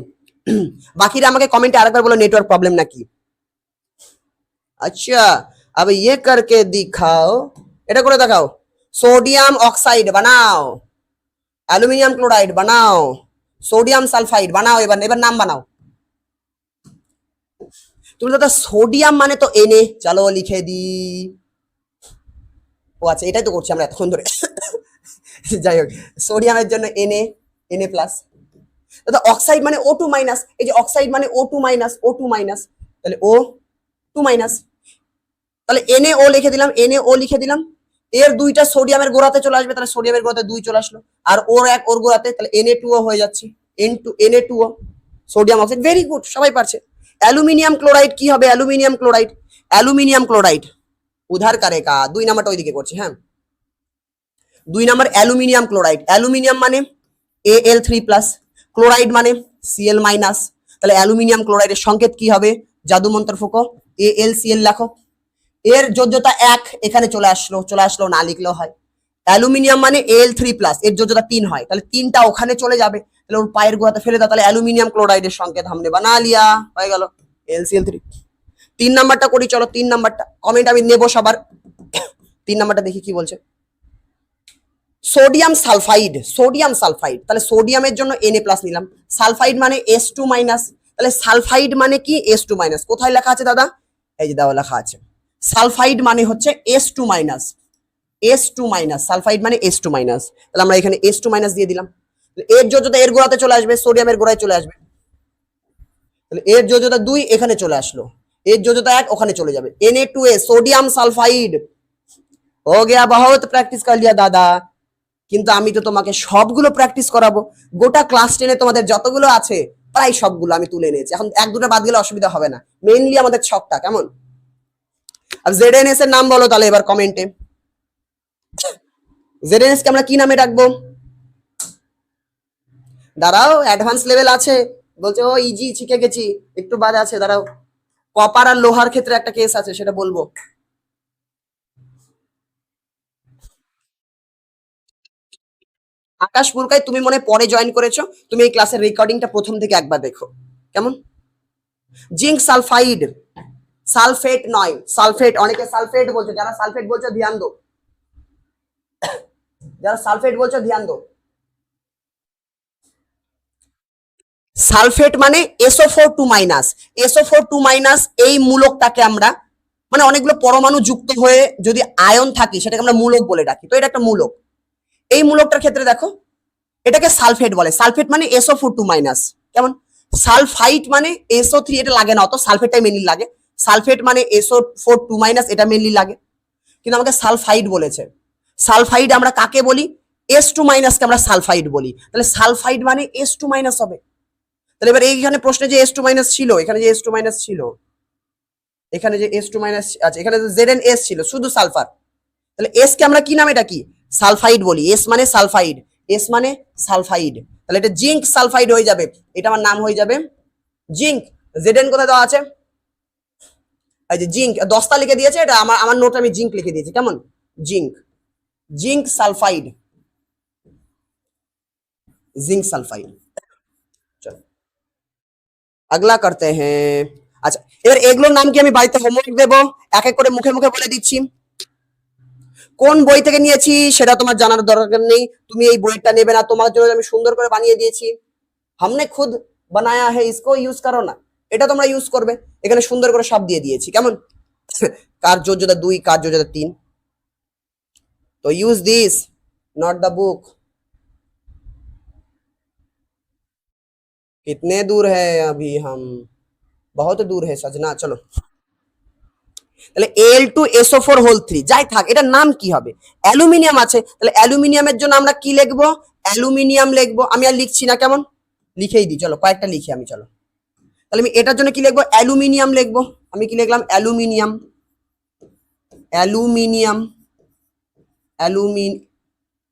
বাকিরা আমাকে কমেন্টে আরেকবার বলো নেটওয়ার্ক প্রবলেম নাকি। আচ্ছা अब ये करके दिखाओ, এটা করে দেখাও। সোডিয়াম অক্সাইড বানাও, অ্যালুমিনিয়াম ক্লোরাইড বানাও, সোডিয়াম সালফাইড বানাও, এবার এবার নাম বানাও। তুমি দাদা সোডিয়াম মানে তো Na, চলো লিখে দি। ও আচ্ছা এটাই তো করছি আমরা এতক্ষণ ধরে। যাই হোক, সোডিয়ামের জন্য Na প্লাস। দাদা অক্সাইড মানে O2 মাইনাস, এই যে অক্সাইড মানে O2 মাইনাস, O2 মাইনাস, তাহলে O2 মাইনাস, তাহলে NaO লিখে দিলাম, NaO লিখে দিলাম। এর দুইটা সোডিয়ামের গোড়াতে চলে আসবে, তাহলে সোডিয়ামের গোড়াতে 2 চলে আসলো, আর ওর এক ওর গোড়াতে, তাহলে Na2O হয়ে যাচ্ছে, Na2O sodium oxide. Very good, সবাই পারছে। অ্যালুমিনিয়াম ক্লোরাইড কি হবে? অ্যালুমিনিয়াম ক্লোরাইড, অ্যালুমিনিয়াম ক্লোরাইড উধার কারেকা, 2 নাম্বারটা ওইদিকে করছি, হ্যাঁ 2 নাম্বার অ্যালুমিনিয়াম ক্লোরাইড। অ্যালুমিনিয়াম মানে Al3 প্লাস, ক্লোরাইড মানে Cl মাইনাস, তাহলে অ্যালুমিনিয়াম ক্লোরাইডের সংকেত কি হবে? জাদু মন্ত্র ফোঁকো, AlCl লেখো। এর যোজ্যতা 1 এখানে চলে আসলো, না লিখলেও হয়। অ্যালুমিনিয়াম মানে Al3 প্লাস, এর যোজ্যতা 3 হয়, তাহলে 3টা ওখানে চলে যাবে, তাহলে ওর পায়ের গোড়াতে ফেলে দাও, তাহলে অ্যালুমিনিয়াম ক্লোরাইডের সংকেত हमने बना लिया, হয়ে গেল AlCl3। 3 নাম্বারটা করি, চলো 3 নাম্বারটা কমেন্ট আমি নেব সবার। 3 নাম্বারটা দেখি কি বলছে। সোডিয়াম সালফাইড, সোডিয়াম সালফাইড, তাহলে সোডিয়ামের জন্য Na প্লাস নিলাম, সালফাইড মানে S2 মাইনাস, তাহলে সালফাইড মানে কি? S2 minus. কোথায় লেখা আছে দাদা? এই যে দেওয়া লেখা আছে, সালফাইড মানে হচ্ছে S2 minus, S2 minus, sulphide মানে S2 মাইনাস, তাহলে আমরা এখানে S2 মাইনাস দিয়ে দিলাম। এর যোজ্যতা এর গোড়াতে চলে আসবে, সোডিয়ামের গোড়ায় চলে আসবে, তাহলে এর যোজ্যতা 2 এখানে চলে আসলো, এর যোজ্যতা 1 ওখানে চলে যাবে, Na2A সোডিয়াম সালফাইড। हो गया, बहुत प्रैक्टिस कर लिया दादा। কিন্তু আমি তো তোমাকে সবগুলো প্র্যাকটিস করাবো, গোটা ক্লাস 10 তোমাদের যতগুলো আছে প্রায় সবগুলো আমি তুলে নিয়েছি, এখন এক দুটো বাদ গেলে অসুবিধা হবে না, মেইনলি আমাদের ছকটা কেমন। আর ZNS এর নাম বলো তাহলে এবার কমেন্টে, ZNS কে আমরা কি নামে ডাকবো? দাঁড়াও অ্যাডভান্স লেভেল আছে, বলছে ও ইজি শিখে গেছি, একটু বাদ আছে, দাঁড়াও। কপার আর লোহার ক্ষেত্রে একটা কেস আছে, সেটা বলবো। আকাশ পুরকাই তুমি মনে পরে জয়েন করেছো, তুমি এই ক্লাসের রেকর্ডিংটা প্রথম থেকে একবার দেখো কেমন। জিঙ্ক সালফাইড, সালফেট নয়, সালফেট, অনেকে সালফেট বলছো, যারা সালফেট বলছো ধ্যান দো, যারা সালফেট বলছো ধ্যান দো। সালফেট মানে SO4 2 মাইনাস, SO4 2 মাইনাস এই মূলকটাকে আমরা মানে অনেকগুলো পরমাণু যুক্ত হয়ে যদি আয়ন থাকে সেটাকে আমরা মূলক বলে ডাকি, তো এটা একটা মূলক। এই মূলকটার ক্ষেত্রে দেখো এটাকে সালফেট বলে, সালফেট মানে SO4 2 মাইনাস, কেমন। সালফাইড মানে SO3, এটা লাগে না অত, সালফেটটাই মেনলি লাগে। সালফেট মানে SO4 2- এটা মেনলি লাগে, কিন্তু আমাকে সালফাইড বলেছে। সালফাইড আমরা কাকে বলি? S2- কে আমরা সালফাইড বলি। তাহলে সালফাইড মানে S2- হবে। তাহলে এবার এইখানে প্রশ্নে যে S2- ছিল, এখানে যে S2- ছিল, এখানে যে S2- আছে, এখানে ZnS ছিল শুধু সালফার, তাহলে এস কে আমরা কি নামে ডাকি? সালফাইড বলি। এস মানে সালফাইড, এস মানে সালফাইড, তাহলে এটা জিঙ্ক সালফাইড হয়ে যাবে, এটা আমার নাম হয়ে যাবে জিঙ্ক। জেডেন কোথায় দেওয়া আছে? এই যে জিঙ্ক 10টা লিখে দিয়েছে, এটা আমার আমার নোটে আমি জিঙ্ক লিখে দিয়েছি, কেমন? Zinc, zinc sulphide, zinc sulphide. চলো আগলা করতে হ্যাঁ। আচ্ছা, এবার এগুলোর নাম কি আমি বাড়িতে হোমওয়ার্ক দেবো, এক এক করে মুখে মুখে বলে দিচ্ছি। কোন বই থেকে নিয়েছি সেটা তোমার জানার দরকার নেই, তুমি এই বইটা নেবে না, তোমার জন্য আমি সুন্দর করে বানিয়ে দিয়েছি, हमने खुद बनाया है, इसको यूज करो ना, এটা তোমরা ইউজ করবে। এখানে সুন্দর করে সব দিয়ে দিয়েছি, কেমন? কার যোজ্যতা 2, কার যোজ্যতা 3, তো use this, not the book. कितने दूर है अभी हम, बहुत दूर है सजना। चलो তাহলে Al2SO4 যাই থাক, এটার নাম কি হবে? অ্যালুমিনিয়াম আছে, তাহলে অ্যালুমিনিয়ামের জন্য আমরা কি লিখবো? অ্যালুমিনিয়াম লিখবো। আমি আর লিখছি না, কেমন? লিখেই দিই, চলো কয়েকটা লিখি আমি। চলো তাহলে আমি এটার জন্য কি লিখবো? অ্যালুমিনিয়াম লিখবো। আমি কি লিখলাম? অ্যালুমিনিয়াম, অ্যালুমিনিয়াম,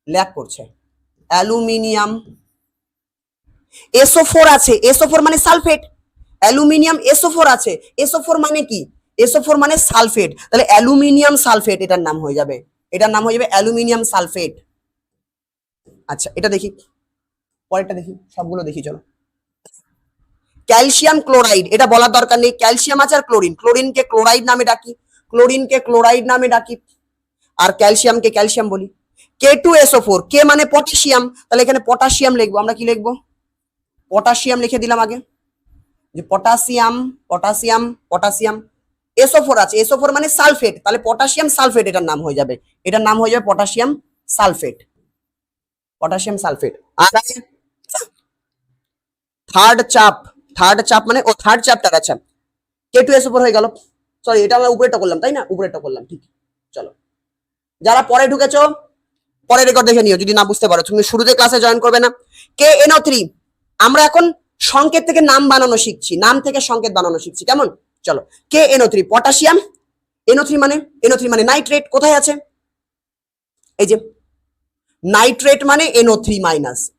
ল্যাক করছে, অ্যালুমিনিয়াম। SO4 আছে, SO4 মানে সালফেট, অ্যালুমিনিয়াম SO4 আছে, SO4 মানে কি? SO4 মানে সালফেট, তাহলে অ্যালুমিনিয়াম সালফেট এটার নাম হয়ে যাবে, এটার নাম হয়ে যাবে অ্যালুমিনিয়াম সালফেট। আচ্ছা এটা দেখি, পরেরটা দেখি, সবগুলো দেখি। চলো ক্যালসিয়াম ক্লোরাইড, এটা বলার দরকার নেই, ক্যালসিয়াম আছে আর ক্লোরিন, ক্লোরিনকে ক্লোরাইড নামে ডাকি, ক্লোরিনকে ক্লোরাইড নামে ডাকি, আর ক্যালসিয়ামকে ক্যালসিয়াম বলি। K2SO4, কে মানে পটাশিয়াম, তাহলে এখানে পটাশিয়াম লিখবো। আমরা কি লিখবো? পটাশিয়াম লিখে দিলাম আগে, যে পটাশিয়াম, পটাশিয়াম, পটাশিয়াম। SO4 আছে, SO4 মানে সালফেট, তাহলে পটাশিয়াম সালফেট এটার নাম হয়ে যাবে, এটার নাম হয়ে যাবে পটাশিয়াম সালফেট, পটাশিয়াম সালফেট। আর আছে থার্ড চাপ, থার্ড চাপ মানে ও থার্ড চ্যাপ্টার। আচ্ছা K2SO4 হয়ে গেল, সরি এটা আমরা উপরেটা করলাম, তাই না? উপরেটা করলাম, ঠিক। চলো যারা পরে ঢুকেছো পরে রেকর্ড দেখে নিও, যদি না বুঝতে পারো, তুমি শুরুতে ক্লাসে জয়েন করবে না। KNO3, আমরা এখন সংকেত থেকে নাম বানানো শিখছি, নাম থেকে সংকেত বানানো শিখছি, কেমন? চলো KNO3 পটাশিয়াম, NO3 মানে নাইট্রেট, কোথায় আছে? এই যে নাইট্রেট মানে NO3-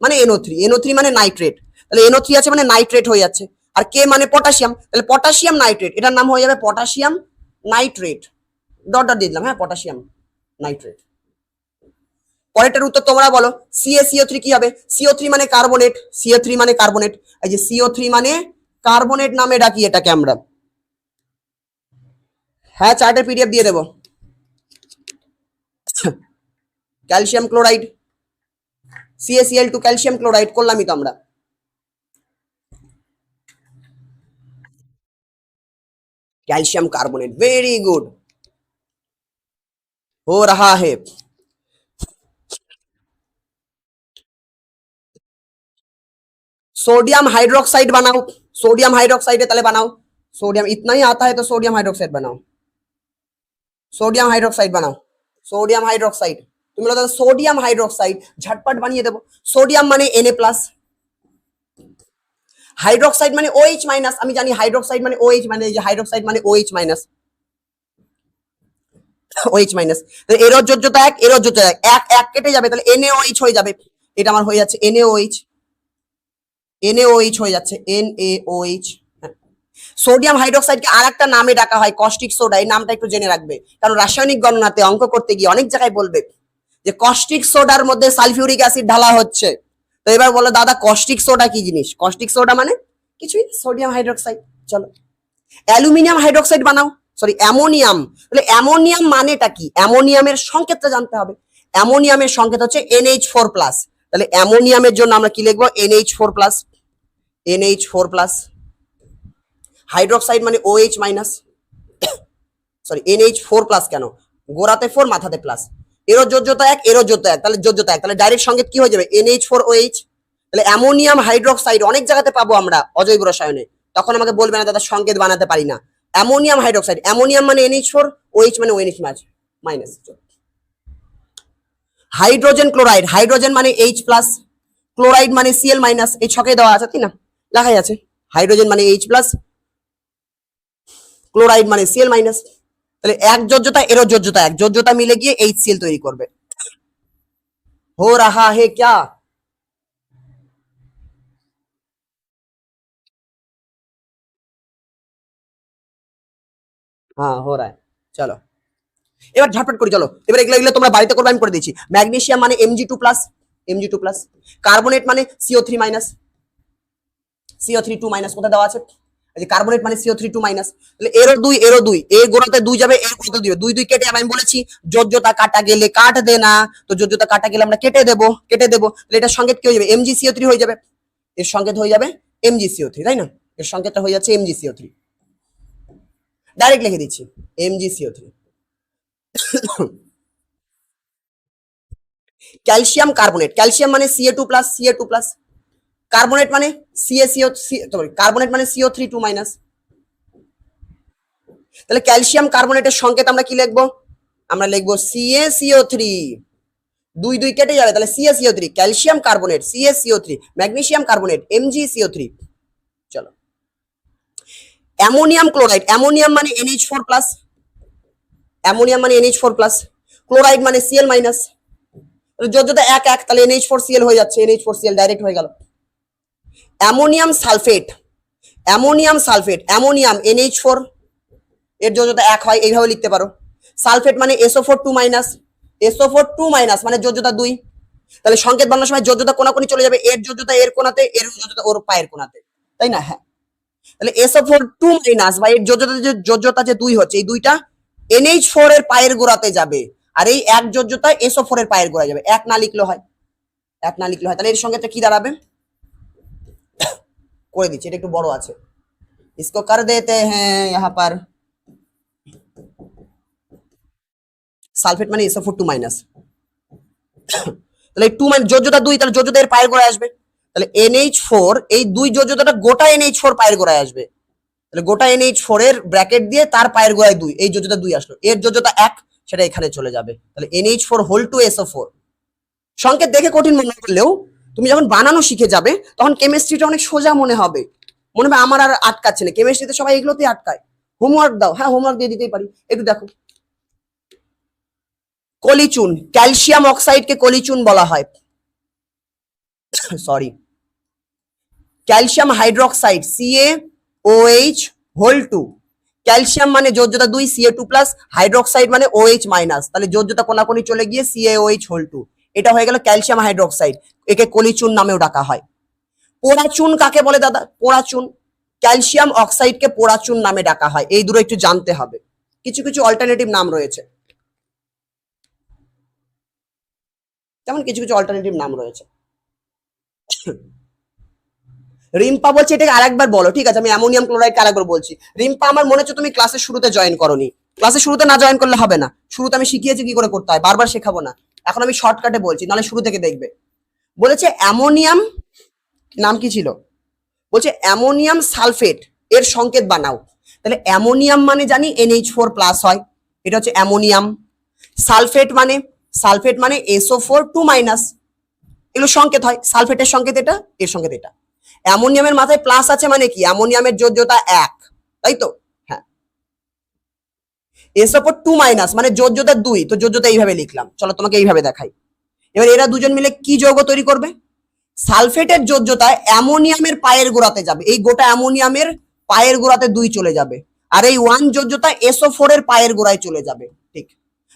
মানে NO3 মানে নাইট্রেট, তাহলে NO3 আছে মানে নাইট্রেট হয়ে যাচ্ছে। আর কে মানে পটাশিয়াম, তাহলে পটাশিয়াম নাইট্রেট, এটার নাম হয়ে যাবে পটাশিয়াম নাইট্রেট, ডট ডট দিয়ে দিলাম, হ্যাঁ পটাশিয়াম নাইট্রেট। পরেরটার উত্তর তোমরা বলো, CaCO3 কি হবে? CO3 মানে কার্বনেট, CO3 মানে কার্বনেট, এই যে CO3 মানে কার্বনেট নামে ডাকি এটাকে আমরা। হ্যাঁ চার্টের PDF দিয়ে দেবো। Calcium chloride, CaCl2 calcium chloride করলামই তো আমরা। कैल्शियम कार्बोनेट, वेरी गुड, हो रहा है। सोडियम हाइड्रोक्साइड बनाओ, सोडियम हाइड्रोक्साइड है, तले बनाओ। सोडियम इतना ही आता है तो सोडियम हाइड्रोक्साइड बनाओ, सोडियम हाइड्रोक्साइड बनाओ, सोडियम हाइड्रोक्साइड। তুমি বলো সোডিয়াম হাইড্রোক্সাইড, ঝটপট বানিয়ে দেবো। সোডিয়াম মানে Na+, হাইড্রোক্সাইড মানে OH-, আমি জানি হাইড্রোক্সাইড মানে OH, মানে এই যে হাইড্রোক্সাইড মানে OH-, OH-, এরও যোজ্যতা 1, এরও যোজ্যতা 1, এক এক কেটে যাবে, তাহলে NaOH হয়ে যাবে, এটা আমার হয়ে যাচ্ছে NaOH, NaOH হয়ে যাচ্ছে NaOH। সোডিয়াম হাইড্রোক্সাইডকে আর একটা নামে ডাকা হয় কস্টিক সোডা, এই নামটা একটু জেনে রাখবে, কারণ রাসায়নিক গণনাতে অঙ্ক করতে গিয়ে অনেক জায়গায় বলবে যে কস্টিক সোডার মধ্যে সালফিউরিক অ্যাসিড ঢালা হচ্ছে, তো এবার বলো দাদা কস্টিক সোডা কি জিনিস? কস্টিক সোডা মানে কিছুই সোডিয়াম হাইড্রোক্সাইড। চলো অ্যালুমিনিয়াম হাইড্রোক্সাইড বানাও, সরি অ্যামোনিয়াম, তাহলে অ্যামোনিয়াম মানেটা কি? অ্যামোনিয়ামের সংকেতটা জানতে হবে, অ্যামোনিয়ামের সংকেত হচ্ছে NH4+, তাহলে অ্যামোনিয়ামের জন্য আমরা কি লিখবো? NH4+, NH4+। হাইড্রোক্সাইড মানে OH-, সরি NH4+ কেন? গোড়াতে 4 মাথাতে প্লাস, এরও যোজ্যতা 1, এরও যোজ্যতা 1, তাহলে যোজ্যতা 1, তাহলে ডাইরেক্ট সংকেত কি হয়ে যাবে? NH4OH, তাহলে অ্যামোনিয়াম হাইড্রোক্সাইড অনেক জায়গাতে পাবো আমরা অজৈব রসায়নে, তখন আমাকে বলবে না দাদা সংকেত বানাতে পারি না। অ্যামোনিয়াম হাইড্রোক্সাইড, অ্যামোনিয়াম মানে NH4, OH মানে ONH minus. Hydrogen chloride, hydrogen মানে H প্লাস, ক্লোরাইড মানে Cl মাইনাস, এই ছকে দেওয়া আছে তাই না, লেখাই আছে। হাইড্রোজেন মানে H প্লাস, ক্লোরাইড মানে Cl মাইনাস। তাহলে এক যোজ্যতা এরও যোজ্যতা এক, যোজ্যতা মিলে গিয়ে HCl তৈরি করবে। हो रहा है क्या? হ্যাঁ हो रहा है। চলো এবার ঝটপট করি, চলো এবার এগুলো এগুলো তোমরা বাড়িতে করবে, আমি করে দিচ্ছি। ম্যাগনেসিয়াম মানে Mg2 plus, Mg2 plus. Carbonate মানে CO3 মাইনাস, CO3 2 মাইনাস কোথায় দেওয়া আছে, এই যে কার্বনেট মানে CO3 2 মাইনাস। তাহলে এরও দুই এরও দুই, এ গোড়াতে দুই যাবে, এর গোড়াতে দুই, দুই দুই কেটে যাবে। আমি বলেছি যোজ্যতা কাটা গেলে কাট দে না, তো যোজ্যতা কাটা গেলে আমরা কেটে দেবো, কেটে দেবো। তাহলে এটার সংকেত কি হয়ে যাবে, MgCO3 হয়ে যাবে, এর সংকেত হয়ে যাবে MgCO3, তাই না, এর সংকেতটা হয়ে যাচ্ছে MgCO3। ডাইরেক্ট লিখে দিচ্ছি MgCO3। ক্যালসিয়াম কার্বনেট, ক্যালসিয়াম মানে Ca2 plus, Ca2 plus. Carbonate মানে CaCO, কার্বনেট মানে CO3 2 মাইনাস। তাহলে ক্যালসিয়াম কার্বনেটের সংকেত আমরা কি লিখবো, আমরা লিখবো CaCO3, দুই দুই কেটে যাবে, তাহলে CaCO3, calcium carbonate CaCO3, magnesium carbonate MgCO3। চলো অ্যামোনিয়াম ক্লোরাইড, অ্যামোনিয়াম মানে NH4 প্লাস, অ্যামোনিয়াম মানে NH4 প্লাস, ক্লোরাইড মানে Cl মাইনাস। যোজ্যতা এক এক, তাহলে NH4Cl হয়ে যাচ্ছে, NH4Cl ডাইরেক্ট হয়ে গেল। Ammonium sulphate, ammonium sulphate, ammonium NH4, এর যোজ্যতা এক হয়, এইভাবে লিখতে পারো। সালফেট মানে SO4 2 মাইনাস, SO4 2 মাইনাস মানে যোজ্যতা 2। তাহলে সংকেত বানানোর সময় যোজ্যতা কোনাকুনি চলে যাবে, এর যোজ্যতা এর কোনাতে, এর যোজ্যতা ওর পায়ের কোনাতে, তাই না, হ্যাঁ। তাহলে SO4 2 মাইনাস বা এর যোজ্যতা যে 2 হচ্ছে, এই দুইটা NH4 এর পায়ের গোড়াতে যাবে, আর এই এক যোজ্যতা SO4 এর পায়ের গোড়ায় যাবে। এক না লিখলে হয়, এক না লিখলে হয়। তাহলে এর সংকেতটা কি দাঁড়াবে, করে দিচ্ছি, এটা একটু বড় আছে, इसको कर देते हैं यहाँ पर। সালফেট মানে SO4 2 মাইনাস, তাহলে 2 মানে যোজ্যতা 2, তাহলে যোজ্যতা এর পায়ের গোড়ায় আসবে। তাহলে NH4, এই দুই যোজ্যতাটা গোটা NH4 পায়ের গোড়ায় আসবে, তাহলে গোটা NH4 এর ব্র্যাকেট দিয়ে তার পায়ের গোড়ায় 2, এই যোজ্যতা 2 আসলো, এর যোজ্যতা 1, সেটা এখানে চলে যাবে। তাহলে NH4 হোল টু SO4। সংকেত দেখে কঠিন মনে করলেও তুমি যখন বানানো শিখে যাবে তখন কেমিস্ট্রিটা অনেক সোজা মনে হবে, মনে হবে আমার আর আটকাচ্ছে না। কেমিস্ট্রিতে সবাই এগুলোতেই আটকায়। হোমওয়ার্ক দাও, হ্যাঁ হোমওয়ার্ক দিয়ে দিতেই পারি, একটু দেখো। কলিচুন, ক্যালসিয়াম অক্সাইডকে কলিচুন বলা হয়, sorry, calcium hydroxide CaOH whole two. Calcium মানে যোজ্যতা 2, Ca2 প্লাস, হাইড্রোক্সাইড মানে OH মাইনাস, তাহলে যোজ্যতা কোনাকুনি চলে গিয়ে CaOH হোল টু, এটা হয়ে গেল ক্যালসিয়াম হাইড্রোক্সাইড। একে কলিচুন নামেও ডাকা হয়। পোড়াচুন কাকে বলে দাদা, পোড়াচুন, ক্যালসিয়াম অক্সাইডকে পোড়াচুন নামে ডাকা হয়। এই দুটো একটু জানতে হবে, কিছু কিছু অল্টারনেটিভ নাম রয়েছে, যেমন কিছু কিছু অল্টারনেটিভ নাম রয়েছে। রিম্পা বলছে এটাকে আরেকবার বলো, ঠিক আছে আমি অ্যামোনিয়াম ক্লোরাইডকে আরেকবার বলছি। রিম্পা আমার মনে হচ্ছে তুমি ক্লাসের শুরুতে জয়েন করোনি, ক্লাসের শুরুতে না জয়েন করলে হবে না, শুরুতে আমি শিখিয়েছি কি করে করতে হয়, বারবার শেখাবো না, এখন আমি শর্টকাটে বলছি, নাহলে শুরু থেকে দেখবে। বলেছে অ্যামোনিয়াম, নাম কি ছিল, বলছে অ্যামোনিয়াম সালফেট এর সংকেত বানাও। তাহলে অ্যামোনিয়াম মানে জানি NH4 প্লাস হয়, এটা হচ্ছে অ্যামোনিয়াম। সালফেট মানে SO4 2 মাইনাস, এগুলো সংকেত হয়। সালফেটের সংকেত এটা, এর সংকেত এটা। অ্যামোনিয়ামের মাথায় প্লাস আছে মানে কি, অ্যামোনিয়ামের যোজ্যতা 1, তাই তো, হ্যাঁ। SO4 2 মাইনাস মানে যোজ্যতা 2, তো যোজ্যতা এইভাবে লিখলাম। চলো তোমাকে এইভাবে দেখাই। এবার এরা দুজন মিলে কি যৌগ তৈরি করবে, সালফেটের যোজ্যতা অ্যামোনিয়ামের পায়ের গোড়াতে যাবে, এই গোটা অ্যামোনিয়ামের পায়ের গোড়াতে 2 চলে যাবে, আর এই 1 যোজ্যতা SO4 এর পায়ের গোড়ায় চলে যাবে, ঠিক।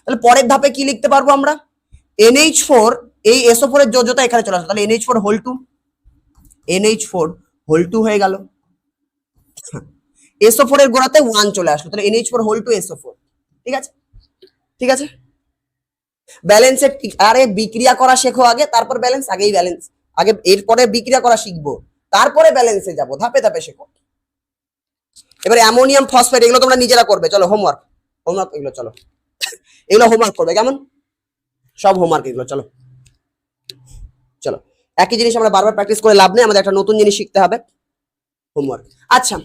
তাহলে পরের ধাপে কি লিখতে পারবো আমরা, NH4, এই SO4 এর যোজ্যতা এখানে চলে আসবে, তাহলে NH4 whole to, NH4 whole to হয়ে গেল। SO4 এর গোড়াতে 1 চলে আসলো, তাহলে NH4 হোল টু SO4, ঠিক আছে, ঠিক আছে। ব্যালেন্সের, আরে বিক্রিয়া করা শেখো আগে, তারপর ব্যালেন্স, আগেই ব্যালেন্স, আগে এরপরে বিক্রিয়া করা শিখবো, তারপরে ব্যালেন্সে যাব, ধাপে ধাপে শেখো। এবারে অ্যামোনিয়াম ফসফেট, এগুলো তোমরা নিজেরা করবে, চলো হোমওয়ার্ক, হোমওয়ার্ক এগুলো, চলো এগুলো হোমওয়ার্ক করবে, কেমন, সব হোমওয়ার্ক এগুলো, চলো চলো। একই জিনিস আমরা বারবার প্র্যাকটিস করে লাভ নেই, আমাদের একটা নতুন জিনিস শিখতে হবে, হোমওয়ার্ক। আচ্ছা,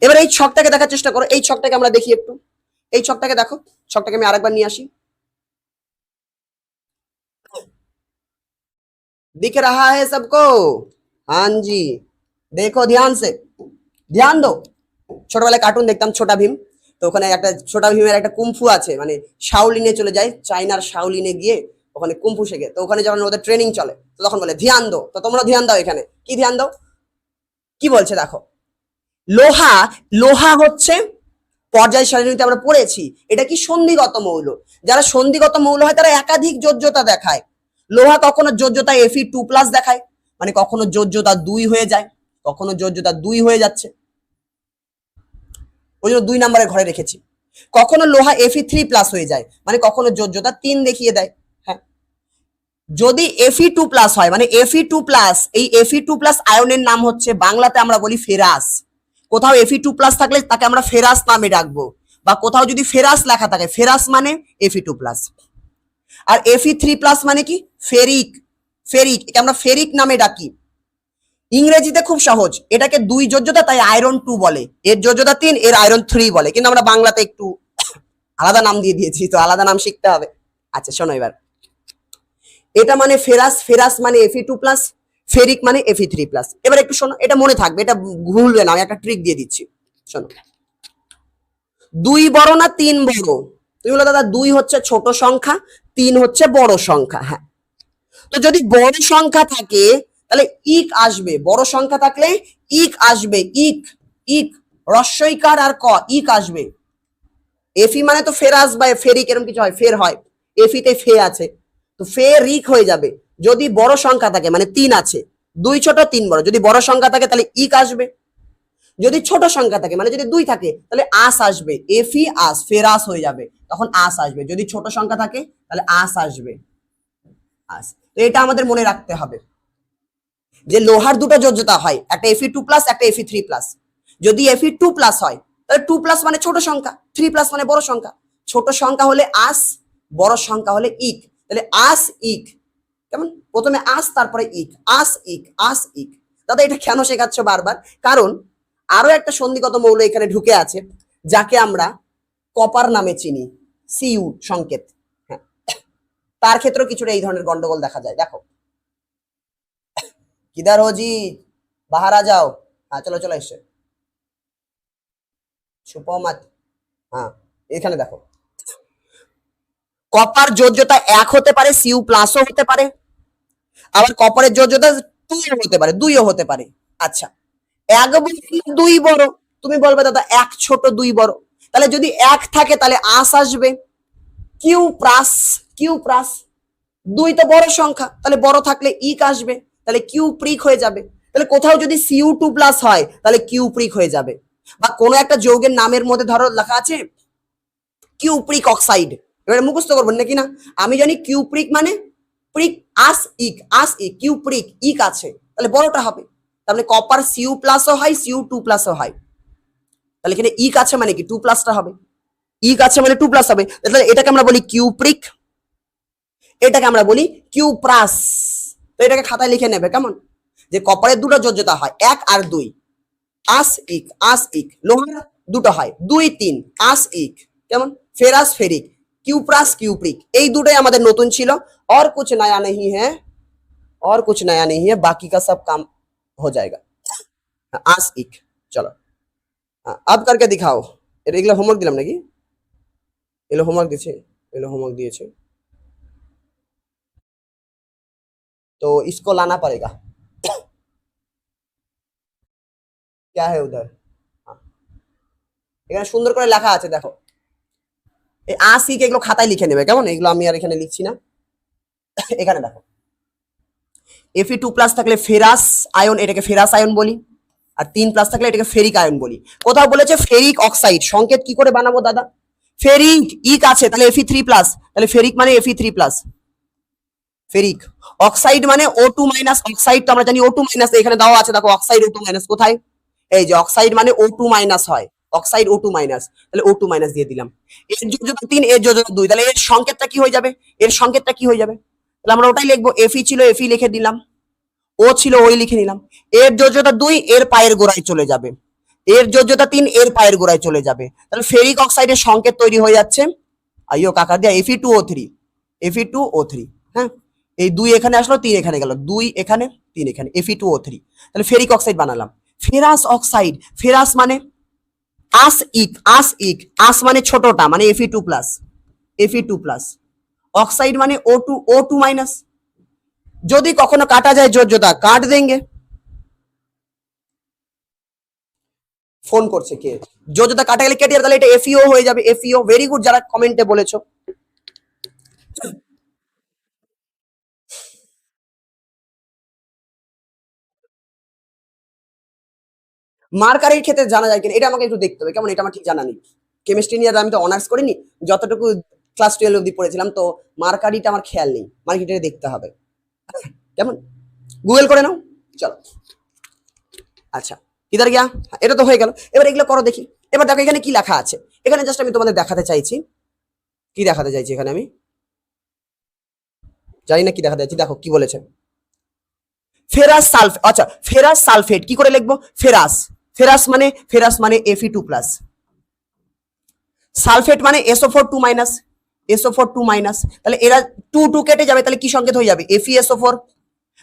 এবার এই ছকটাকে দেখার চেষ্টা করো, এই ছকটাকে আমরা দেখি একটু, এই ছকটাকে দেখো, ছকটাকে আমি আরেকবার নিয়ে আসি। दिख रहा है सबको? हाँ जी, देखो ध्यान से, ध्यान दो। ছোটবেলায় কার্টুন দেখতাম ছোটা ভীম, তো ওখানে একটা ছোটা ভীমের একটা কুমফু আছে, মানে শাওলিনে চলে যায়, চাইনার শাওলিনে গিয়ে ওখানে কুমফু শেখে। তো ওখানে যখন ওদের ট্রেনিং চলে তো তখন বলে ধ্যান দো, তো তোমরা ধ্যান দাও। এখানে কি ধ্যান দাও, কি বলছে দেখো, লোহা, লোহা হচ্ছে পর্যায় সারণীতে আমরা পড়েছি এটা কি সন্ধিগত মৌল। যারা সন্ধিগত মৌল হয় তারা একাধিক যোজ্যতা দেখায়। লোহা কখনো যোজ্যতা Fe2+ দেখায়, মানে কখনো যোজ্যতা 2 হয়ে যায়, কখনো যোজ্যতা 2 হয়ে যাচ্ছে, ওই জন্য 2 নম্বরের ঘরে রেখেছি। কখনো লোহা Fe3+ হয়ে যায়, মানে কখনো যোজ্যতা 3 দেখিয়ে দেয়। হ্যাঁ, যদি Fe2+ হয় মানে Fe2+, এই Fe2+ আয়নের নাম হচ্ছে বাংলাতে আমরা বলি ফেরাস। কোথাও Fe2+ থাকলে তাকে আমরা ফেরাস নামে ডাকবো, বা কোথাও যদি ফেরাস লেখা থাকে, ফেরাস মানে Fe2+, আর Fe3+ মানে কি ফেরিক, ফেরিক, একে আমরা ফেরিক নামে ডাকি। ইংরেজিতে খুব সহজ, এটাকে 2 যোজ্যতা, তাই আয়রন 2 বলে, এর যোজ্যতা 3, এর আয়রন 3 বলে, কিন্তু আমরা বাংলাতে একটু আলাদা নাম দিয়ে দিয়েছি, তো আলাদা নাম শিখতে হবে। আচ্ছা শোনো, এবার এটা মানে ফেরাস, ফেরাস মানে Fe2+, ফেরিক মানে Fe3+। এবার একটু শোনো, এটা মনে থাকবে, এটা ভুলবে না, আমি একটা ট্রিক দিয়ে দিচ্ছি, শোনো। 2 বড় না 3 বড়? তুমি বলো দাদা 2 হচ্ছে ছোট সংখ্যা, 3 হচ্ছে বড় সংখ্যা। হ্যাঁ, তো যদি বড় সংখ্যা থাকে তাহলে ইক আসবে, বড় সংখ্যা থাকলে ইক আসবে, ইক, ইক, রস্বইকার আর ক, ইক আসবে। এফি মানে তো ফেরাস বা ফেরিক এরকম কিছু হয়, ফের হয়, এফিতে ফে আছে, তো ফেরিক হয়ে যাবে। যদি বড় সংখ্যা থাকে মানে 3 আছে, 2 ছোট 3 বড়, যদি বড় সংখ্যা থাকে তাহলে ইক আসবে। যদি ছোট সংখ্যা থাকে মানে যদি 2 থাকে তাহলে আস আসবে, এফি আস, ফেরাস হয়ে যাবে, তখন আস আসবে। যদি ছোট সংখ্যা থাকে তাহলে আস আসবে, আস। তো এটা আমাদের মনে রাখতে হবে যে লোহার দুটো যোজ্যতা হয়, একটা Fe2+, একটা Fe3+। যদি Fe2+ হয় তাহলে 2+ মানে ছোট সংখ্যা, 3+ মানে বড় সংখ্যা। ছোট সংখ্যা হলে আস, বড় সংখ্যা হলে ইক, তাহলে আস ইক। কেমন, প্রথমে আস তারপরে ইক, আস ইক, আস ইক। দাদা এটা কেন শেখাচ্ছ বারবার? কারণ আরো একটা সন্ধিগত মৌল এখানে ঢুকে আছে, যাকে আমরা কপার নামে চিনি, Cu সংকেত। হ্যাঁ, তার ক্ষেত্রেও কিছুটা এই ধরনের গন্ডগোল দেখা যায়। দেখো, किधर हो जी, बाहर आ जाओ। हाँ चलो चलो, এসে छुपो मत। हाँ, এখানে দেখো, কপার যোজ্যতা 1 হতে পারে, Cu+ হতে পারে, আবার কপারের যোজ্যতা 2 হতে পারে, 2 হতে পারে। আচ্ছা, 1 বড় 2 বড়, তুমি বলবে দাদা 1 ছোট 2 বড়, তাহলে যদি 1 থাকে তাহলে আস আসবে, Q+, Q+। 2 তো বড় সংখ্যা, তাহলে বড় থাকলে ইক আসবে, তাহলে কিউ প্রিক হয়ে যাবে। তাহলে কোথাও যদি Cu2+ হয় তাহলে কিউ প্রিক হয়ে যাবে। বা কোনো একটা যৌগের নামের মধ্যে ধরো লেখা আছে কিউপ্রিক অক্সাইড, এবারে মুখস্থ করবেন নাকি না? আমি জানি কিউপ্রিক মানে প্রিক, আস ইক, আস ইক, কিউপ্রিক, ইক আছে, তাহলে বড়টা হবে। তাহলে কপার Cu+ও হয়, Cu2+ও হয়, তাহলে এখানে ইক আছে মানে কি 2+টা হবে, ইক আছে মানে 2+ হবে। তাহলে এটাকে আমরা বলি কিউপ্রিক, এটাকে আমরা বলি কিউপ্রাস। তো এটাকে খাতায় লিখে নেবে কেমন, যে কপারের দুটো যোজ্যতা হয় 1 আর 2, আস ইক, আস ইক। লোহার দুটো হয় 2 3, আস ইক, কেমন, ফেরাস ফেরিক, কিউপ্রাস কিউপ্রিক। এই দুটোই আমাদের নতুন ছিল, और कुछ नया नहीं है, और कुछ नया नहीं है, बाकी का सब काम हो जाएगा। আস ইক, চলো अब करके दिखाओ। এগুলো হোমওয়ার্ক দিলাম নাকি? এগুলো হোমওয়ার্ক দিয়েছে, এগুলো হোমওয়ার্ক দিয়েছে, तो इसको लाना पड़ेगा। क्या है उधर? এখানে সুন্দর করে লেখা আছে দেখো, এই আসি কে এগুলো খাতায় লিখে নেবে কেমন, এগুলো আমি আর এখানে লিখছি না। এখানে দেখো, Fe2+ থাকলে ফেরাস আয়ন, এটাকে ফেরাস আয়ন বলি, আর 3+ থাকলে এটাকে ফেরিক আয়ন বলি। কোথাও বলেছে ফেরিক অক্সাইড, সংকেত কি করে বানাবো দাদা? ফেরিক, ইক আছে তাহলে Fe3+, তাহলে ফেরিক মানে Fe3+, ফেরিক। অক্সাইড মানে O2-, অক্সাইড তো আমরা জানি O2-, এখানে দেওয়া আছে দেখো, অক্সাইড O2-, কোথায়, এই যে অক্সাইড মানে O2- হয়, অক্সাইড O2-, তাহলে O2- দিয়ে দিলাম। এর যোজ্যতা 3, এর যোজ্যতা 2, তাহলে এর সংকেতটা কি হয়ে যাবে, এর সংকেতটা কি হয়ে যাবে? তাহলে আমরা ওটাই লিখবো, Fe ছিল Fe লিখে দিলাম, ও ছিল ওই লিখে নিলাম। এর যোজ্যতা 2, এর পায়ের গোড়ায় চলে যাবে। এর যোজ্যতা 3, এর পায়ের গোড়ায় চলে যাবে। তাহলে ফেরিক অক্সাইডের সংকেত তৈরি হয়ে যাচ্ছে আইও কাকা দিয়া Fe2O3, Fe2O3। হ্যাঁ, এই 2 এখানে আসলো, 3 এখানে গেল, 2 এখানে, 3 এখানে, Fe2O3। তাহলে ফেরিক অক্সাইড বানালাম। ফেরাস অক্সাইড, ফেরাস মানে আস ইক, আস ইক, আস মানে ছোটটা মানে Fe2+, Fe2+, অক্সাইড মানে O2, O2-। যদি কখনো কাটা যায় যোজ্যতা, কাট দেंगे। ফোন করছে কে? যোজ্যতা কাটা গেলে কেটে যাবে, তাহলে এটা FeO হয়ে যাবে, FeO। ভেরি গুড যারা কমেন্টে বলেছো। মার্কারির ক্ষেত্রে জানা যায় কিনা এটা আমাকে একটু দেখতে হবে, কেমন, এটা আমার ঠিক জানা নেই। কেমিস্ট্রি নিয়ে আমি তো অনার্স করিনি, যতটুকু ক্লাস 12 অবধি পড়েছিলাম, তো মার্কারিটা আমার খেয়াল নেই, মার্কারিটা দেখতে হবে, কেমন, গুগল করে নাও। চলো, আচ্ছা, ইধার গিয়া, এটা তো হয়ে গেল। এবার এগুলো করো দেখি। এবার দেখো এখানে কি লেখা আছে, এখানে জাস্ট আমি তোমাদের দেখাতে চাইছি, কি দেখাতে চাইছি এখানে আমি জানি না কি দেখাতে চাইছি। দেখো কি বলেছে, ফেরাস সালফেট। আচ্ছা, ফেরাস সালফেট কি করে লিখবো? ফেরাস, ফেরাস মানে Fe2+, সালফেট মানে SO4 2-, SO4 2-। তাহলে এরা 2 2 কেটে যাবে, তাহলে কি সংকেত হয়ে যাবে? FeSO4।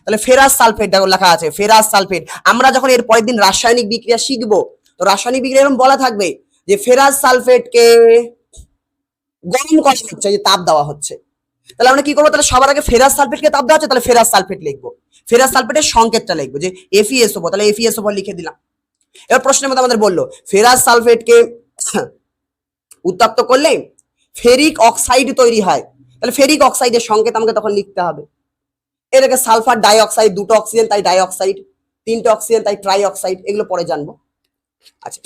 তাহলে ফেরাস সালফেট দেখো লেখা আছে, ফেরাস সালফেট। আমরা যখন এর পরের দিন রাসায়নিক বিক্রিয়া শিখবো, তো রাসায়নিক বিক্রিয়া এরকম বলা থাকবে যে ফেরাস সালফেটকে গরম করা হচ্ছে, যে তাপ দেওয়া হচ্ছে। তাহলে আমরা কি করবো? তাহলে সবার আগে ফেরাস সালফেটকে তাপ দেওয়া হচ্ছে, তাহলে ফেরাস সালফেট লিখবো, ফেরাস সালফেটের সংকেতটা লিখবো যে FeSO4, তাহলে FeSO4 লিখে দিলাম। এবার প্রশ্নের মধ্যে আমাদের বললো ফেরাস সালফেটকে উত্তপ্ত করলে ফেরিক অক্সাইড তৈরি হয়, তাহলে ফেরিক অক্সাইডের সংকেত আমাকে তখন লিখতে হবে। এটাকে সালফার ডাই অক্সাইড, 2টো অক্সিজেন তাই ডাই অক্সাইড, 3টে অক্সিজেন তাই ট্রাই অক্সাইড, এগুলো পরে জানবো। আচ্ছা,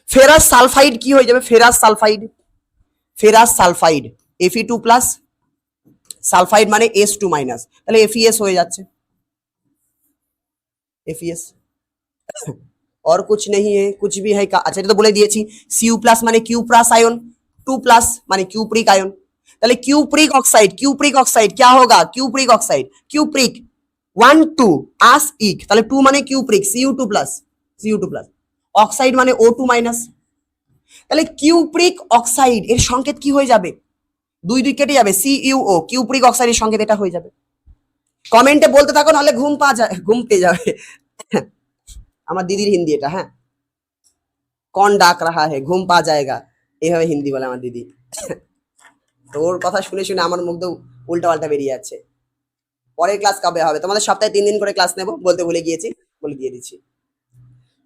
ফেরাস সালফাইড কি হয়ে যাবে? Ferrous sulphide, ferrous sulphide Fe2+, sulphide মানে S2-, তাহলে FeS হয়ে যাচ্ছে, FeS। और कुछ नहीं है, कुछ भी है का। अच्छा, এটা তো বলে দিয়েছি। Cu+ মানে কিউপ্রাস আয়ন, 2+ মানে কিউপ্রিক আয়ন। তাহলে কিউপ্রিক অক্সাইড, কিউপ্রিক অক্সাইড क्या होगा? কিউপ্রিক অক্সাইড, কিউপ্রিক 1 2 আস ইক, তাহলে 2 মানে কিউপ্রিক, Cu2+, Cu2+, অক্সাইড মানে O2-। তাহলে কিউপ্রিক অক্সাইড এর সংকেত কি হয়ে যাবে? 2 2 কেটে যাবে, CuO, কিউপ্রিক অক্সাইডের সংকেত এটা হয়ে যাবে। কমেন্টে বলতে থাকো, নাহলে ঘুম পেয়ে যাবে। আমার দিদির হিন্দি এটা। হ্যাঁ, কন ডাক রাহা হে, ঘুম পা যায়গা, এইভাবে হিন্দি বলে আমার দিদি। তো ওর কথা শুনে শুনে আমার মুখ উল্টা পাল্টা বেরিয়ে যাচ্ছে। পরের ক্লাস কবে হবে? তোমাদের সপ্তাহে 3 দিন করে ক্লাস নেব, বলতে ভুলে গিয়েছি, বলে দিয়ে দিচ্ছি।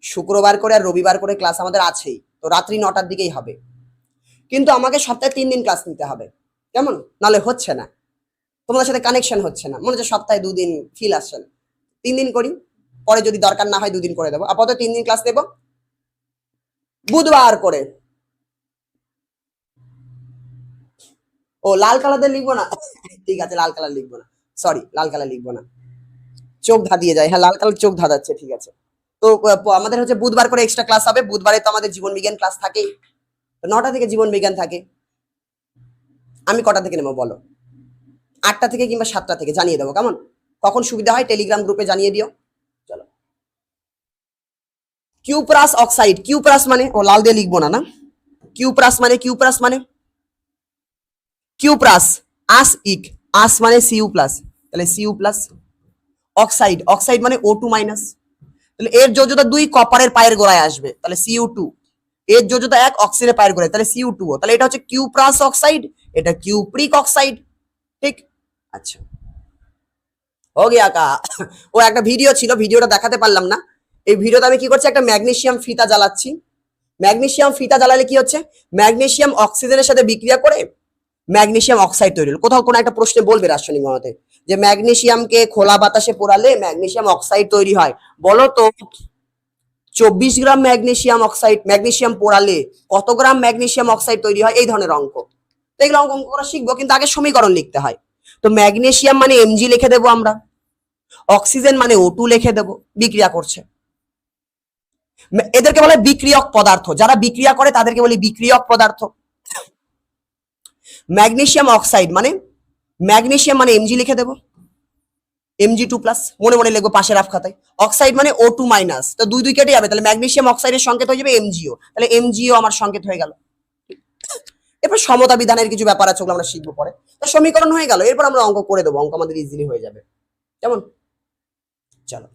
শুক্রবার করে আর রবিবার করে ক্লাস আমাদের আছেই, তো রাত্রি 9টার দিকেই হবে। কিন্তু আমাকে সপ্তাহে 3 দিন ক্লাস নিতে হবে, কেমন, নাহলে হচ্ছে না, তোমাদের সাথে কানেকশন হচ্ছে না, মনে হচ্ছে সপ্তাহে 2 দিন ফিল আসছে না। 3 দিন করি, পরে যদি দরকার না হয় 2 দিন করে দেবো। আপাতত 3 দিন ক্লাস দেবো, বুধবার করে। ও লাল কালার লিখবো না? ঠিক আছে, লাল কালার লিখবো না, সরি, লাল কালার লিখবো না, চোখ ধাঁধিয়ে যায়। হ্যাঁ, লাল কালার চোখ ধাঁধাচ্ছে, ঠিক আছে। তো আমাদের হচ্ছে বুধবার করে এক্সট্রা ক্লাস হবে। বুধবারে তো আমাদের জীবন বিজ্ঞান ক্লাস থাকেই, 9টা থেকে জীবন বিজ্ঞান থাকে। আমি কটা থেকে নেবো বলো? 8টা থেকে কিংবা 7টা থেকে জানিয়ে দেবো, কেমন, কখন সুবিধা হয় টেলিগ্রাম গ্রুপে জানিয়ে দিও। চলো, কিউপ্রাস অক্সাইড, কিউপ্রাস মানে, ও লাল দিয়ে লিখবো না, না, কিউপ্রাস মানে, কিউপ্রাস মানে কিউপ্রাস, আস ইক, আস মানে Cu+, তাহলে Cu+, অক্সাইড, অক্সাইড মানে O2-, তাহলে এর যোজ্যতা 2 কপারের পায়ের গোড়ায় আসবে, তাহলে Cu2। এর যোজ্যতা 1 অক্সিজেনের পায়ের গোড়ায়, তাহলে Cu2। তাহলে এটা হচ্ছে কিউপ্রাস অক্সাইড, এটা কিউপ্রিক অক্সাইড, ঠিক। আচ্ছা, हो गया का। ও একটা ভিডিও ছিল, ভিডিওটা দেখাতে পারলাম না। এই ভিডিওতে আমি কি করছি, একটা ম্যাগনেসিয়াম ফিতা জ্বালাচ্ছি। ম্যাগনেসিয়াম ফিতা জ্বালালে কি হচ্ছে? ম্যাগনেসিয়াম অক্সিজেনের সাথে বিক্রিয়া করে ম্যাগনেসিয়াম অক্সাইড তৈরি হলো। কোথাও কোনো একটা প্রশ্নে বলবে রাসায়নিক গণিতে যে ম্যাগনেসিয়ামকে খোলা বাতাসে পোড়ালে ম্যাগনেসিয়াম অক্সাইড তৈরি হয়। বলো তো 24 গ্রাম ম্যাগনেসিয়াম অক্সাইড, ম্যাগনেসিয়াম পোড়ালে কত গ্রাম ম্যাগনেসিয়াম অক্সাইড তৈরি হয়? এই ধরনের অঙ্ক। তো এগুলো অঙ্ক করা শিখবো, কিন্তু আগে সমীকরণ লিখতে হয়। তো ম্যাগনেসিয়াম মানে Mg লিখে দেবো আমরা, অক্সিজেন মানে O2 লিখে দেবো, বিক্রিয়া করছে। এদেরকে বলে বিক্রিয়ক পদার্থ, যারা বিক্রিয়া করে তাদেরকে বলি বিক্রিয়ক পদার্থ। ম্যাগনেসিয়াম অক্সাইড মানে, ম্যাগনেসিয়াম মানে Mg লিখে দেবো, Mg2+, মনে মনে লিখবো পাশে রাফ খাতায়। অক্সাইড মানে O2 মাইনাস, তো দুই দুই কেটে যাবে, তাহলে ম্যাগনেসিয়াম অক্সাইডের সংকেত হয়ে যাবে MgO, তাহলে MgO আমার সংকেত হয়ে গেল। এরপর সমতা বিধানের কিছু ব্যাপার আছে, ওগুলো আমরা শিখবো পরে। তো সমীকরণ হয়ে গেল, এরপর আমরা অঙ্ক করে দেবো, অঙ্ক আমাদের ইজিলি হয়ে যাবে। কেমন? চলো।